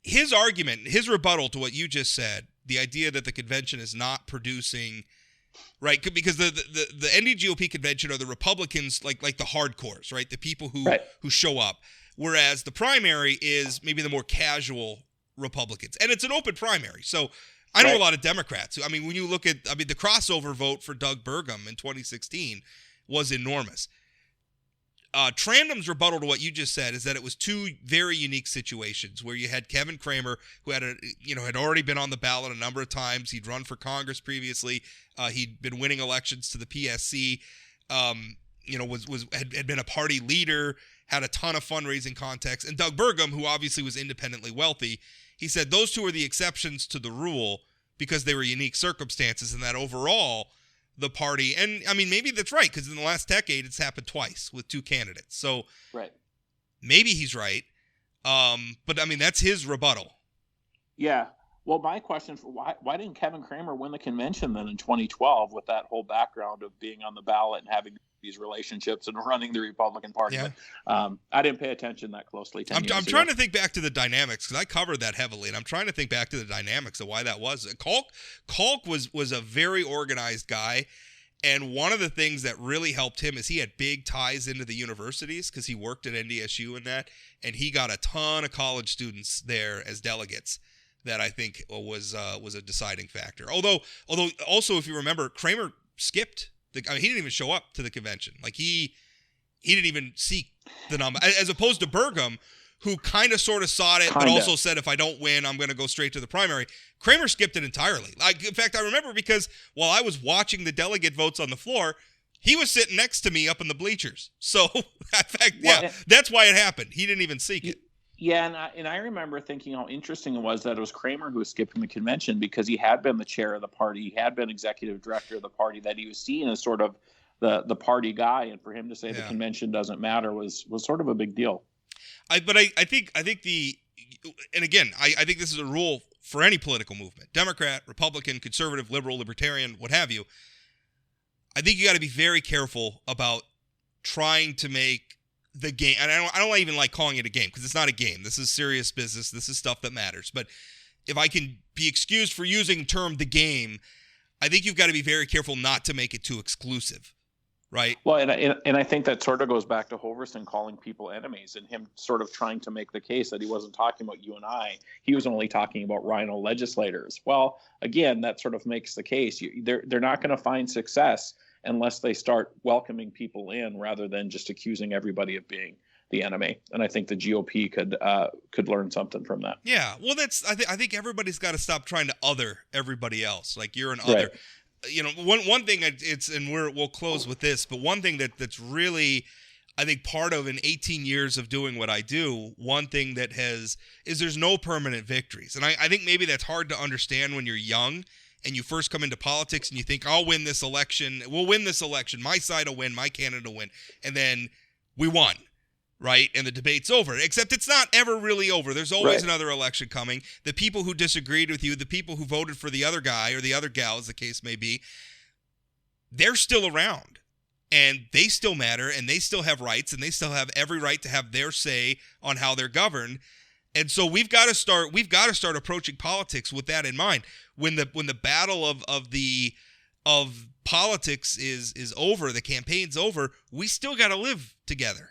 His argument, his rebuttal to what you just said, the idea that the convention is not producing, right? Because the NDGOP convention are the Republicans, like the hardcores, right? The people who show up, whereas the primary is maybe the more casual Republicans, and it's an open primary. So I know a lot of Democrats. I mean, when you look at, the crossover vote for Doug Burgum in 2016 was enormous. Trandom's rebuttal to what you just said is that it was two very unique situations where you had Kevin Cramer, who had already been on the ballot a number of times. He'd run for Congress previously. He'd been winning elections to the PSC. Had been a party leader, had a ton of fundraising contacts. And Doug Burgum, who obviously was independently wealthy, he said those two are the exceptions to the rule because they were unique circumstances, and that overall the party, and I mean, maybe that's right, because in the last decade, it's happened twice with two candidates. So maybe he's right. But I mean, that's his rebuttal. Yeah. Well, my question for why didn't Kevin Cramer win the convention then in 2012 with that whole background of being on the ballot and having these relationships and running the Republican Party? Yeah. But, I didn't pay attention that closely. I'm trying to think back to the dynamics, because I covered that heavily, and I'm trying to think back to the dynamics of why that was. Culp was a very organized guy, and one of the things that really helped him is he had big ties into the universities because he worked at NDSU and that, and he got a ton of college students there as delegates. That I think was a deciding factor. Although also, if you remember, Cramer skipped he didn't even show up to the convention. Like he didn't even seek the nomination, as opposed to Burgum, who kind of sort of sought it, but also said, if I don't win, I'm going to go straight to the primary. Cramer skipped it entirely. In fact, I remember because while I was watching the delegate votes on the floor, he was sitting next to me up in the bleachers. So, in fact, that's why it happened. He didn't even seek it. Yeah, and I remember thinking how interesting it was that it was Cramer who was skipping the convention, because he had been the chair of the party, he had been executive director of the party, that he was seen as sort of the party guy, and for him to say the convention doesn't matter was sort of a big deal. I think and again, I think this is a rule for any political movement, Democrat, Republican, conservative, liberal, libertarian, what have you. I think you got to be very careful about trying to make the game, and I don't even like calling it a game, because it's not a game. This is serious business. This is stuff that matters. But if I can be excused for using the term "the game," I think you've got to be very careful not to make it too exclusive, right? Well, and I think that sort of goes back to Hoverson calling people enemies and him sort of trying to make the case that he wasn't talking about you and I. He was only talking about rhino legislators. Well, again, that sort of makes the case. They're not going to find success unless they start welcoming people in rather than just accusing everybody of being the enemy. And I think the GOP could learn something from that. Yeah. Well, I think everybody's got to stop trying to other everybody else. Like you're an other. Right. You know, one thing and we'll close with this, but one thing that's really, I think, part of in 18 years of doing what I do, one thing that is there's no permanent victories. And I think maybe that's hard to understand when you're young and you first come into politics and you think, I'll win this election. We'll win this election. My side will win. My candidate will win. And then we won. Right? And the debate's over. Except it's not ever really over. There's always another election coming. The people who disagreed with you, the people who voted for the other guy or the other gal, as the case may be, they're still around. And they still matter, and they still have rights, and they still have every right to have their say on how they're governed. And so we've got to start approaching politics with that in mind. When the battle of politics is over, the campaign's over, we still got to live together.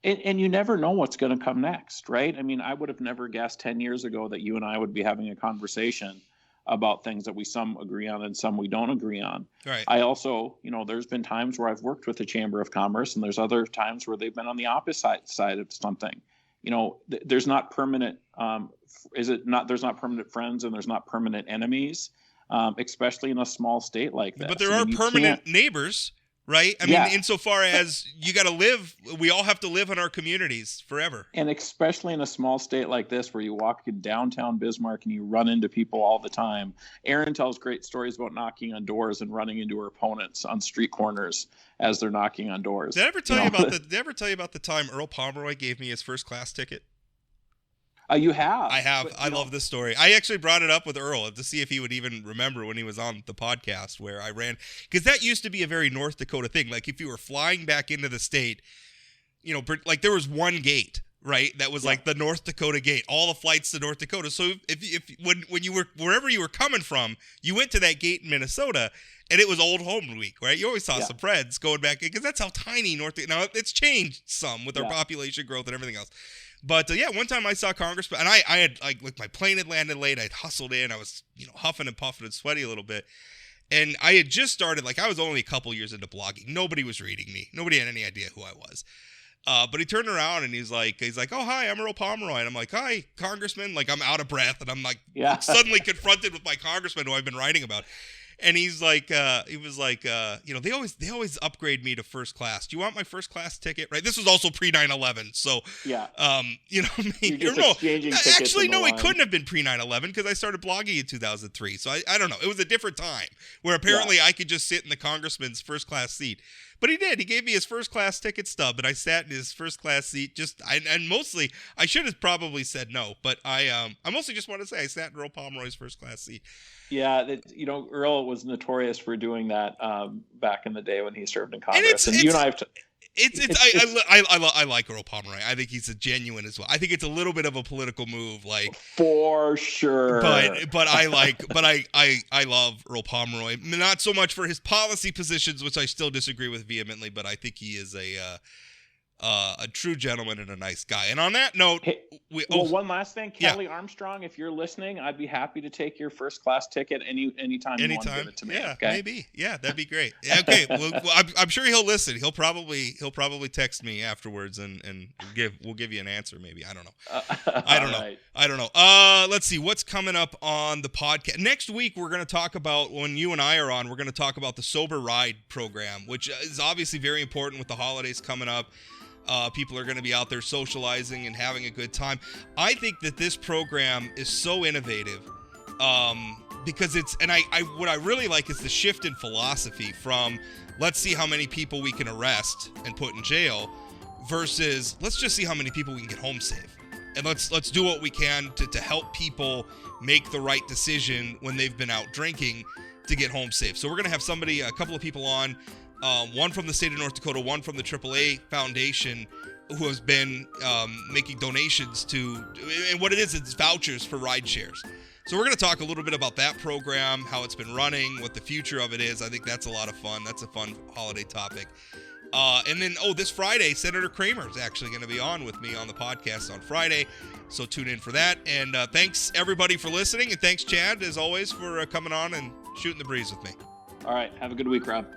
And you never know what's going to come next, right? I mean, I would have never guessed 10 years ago that you and I would be having a conversation about things that we some agree on and some we don't agree on. Right. I also, there's been times where I've worked with the Chamber of Commerce, and there's other times where they've been on the opposite side of something. There's not permanent, there's not permanent friends and there's not permanent enemies, especially in a small state like this. But there are permanent neighbors. Right? I mean, insofar as you got to live, we all have to live in our communities forever. And especially in a small state like this where you walk in downtown Bismarck and you run into people all the time. Erin tells great stories about knocking on doors and running into her opponents on street corners as they're knocking on doors. Did I ever tell you about the time Earl Pomeroy gave me his first class ticket? You have. I have. I love this story. I actually brought it up with Earl to see if he would even remember when he was on the podcast where I ran. Because that used to be a very North Dakota thing. Like if you were flying back into the state, like there was one gate, right? That was like the North Dakota gate. All the flights to North Dakota. So when you were, wherever you were coming from, you went to that gate in Minnesota. And it was Old Home Week, right? You always saw some friends going back because that's how tiny North Dakota. Now it's changed some with our population growth and everything else. But one time I saw Congressman, and I had like my plane had landed late. I'd hustled in. I was huffing and puffing and sweaty a little bit, and I had just started. Like I was only a couple years into blogging. Nobody was reading me. Nobody had any idea who I was. But he turned around and he's like, oh hi, I'm Earl Pomeroy, and I'm like, hi, Congressman. Like I'm out of breath, and I'm like suddenly confronted with my congressman who I've been writing about. And he's like, they always upgrade me to first class. Do you want my first class ticket? Right. This was also pre 9/11. So, actually, no, it couldn't have been pre 9/11 because I started blogging in 2003. So I don't know. It was a different time where apparently I could just sit in the congressman's first class seat. But he did. He gave me his first class ticket stub, and I sat in his first class seat. And mostly, I should have probably said no, but I mostly just want to say I sat in Earl Pomeroy's first class seat. Yeah, Earl was notorious for doing that back in the day when he served in Congress. And you and I have I like Earl Pomeroy. I think he's a genuine as well. I think it's a little bit of a political move, like for sure. But I love Earl Pomeroy. Not so much for his policy positions, which I still disagree with vehemently, but I think he is a true gentleman and a nice guy. And on that note, one last thing, Kelly Armstrong, if you're listening, I'd be happy to take your first class ticket anytime you want to give it to me. Yeah, okay? Maybe. Yeah, that'd be great. Okay, well, I'm sure he'll listen. He'll probably text me afterwards and we'll give you an answer. Maybe I don't know. I don't know. Let's see what's coming up on the podcast next week. We're going to talk about when you and I are on. We're going to talk about the Sober Ride program, which is obviously very important with the holidays coming up. People are going to be out there socializing and having a good time. I think that this program is so innovative because what I really like is the shift in philosophy from let's see how many people we can arrest and put in jail versus let's just see how many people we can get home safe. And let's do what we can to help people make the right decision when they've been out drinking to get home safe. So we're going to have a couple of people on, one from the state of North Dakota, one from the AAA Foundation, who has been making donations to, and what it is, it's vouchers for ride shares. So we're going to talk a little bit about that program, how it's been running, what the future of it is. I think that's a lot of fun. That's a fun holiday topic. And then, this Friday, Senator Kramer is actually going to be on with me on the podcast on Friday. So tune in for that. And thanks, everybody, for listening. And thanks, Chad, as always, for coming on and shooting the breeze with me. All right. Have a good week, Rob.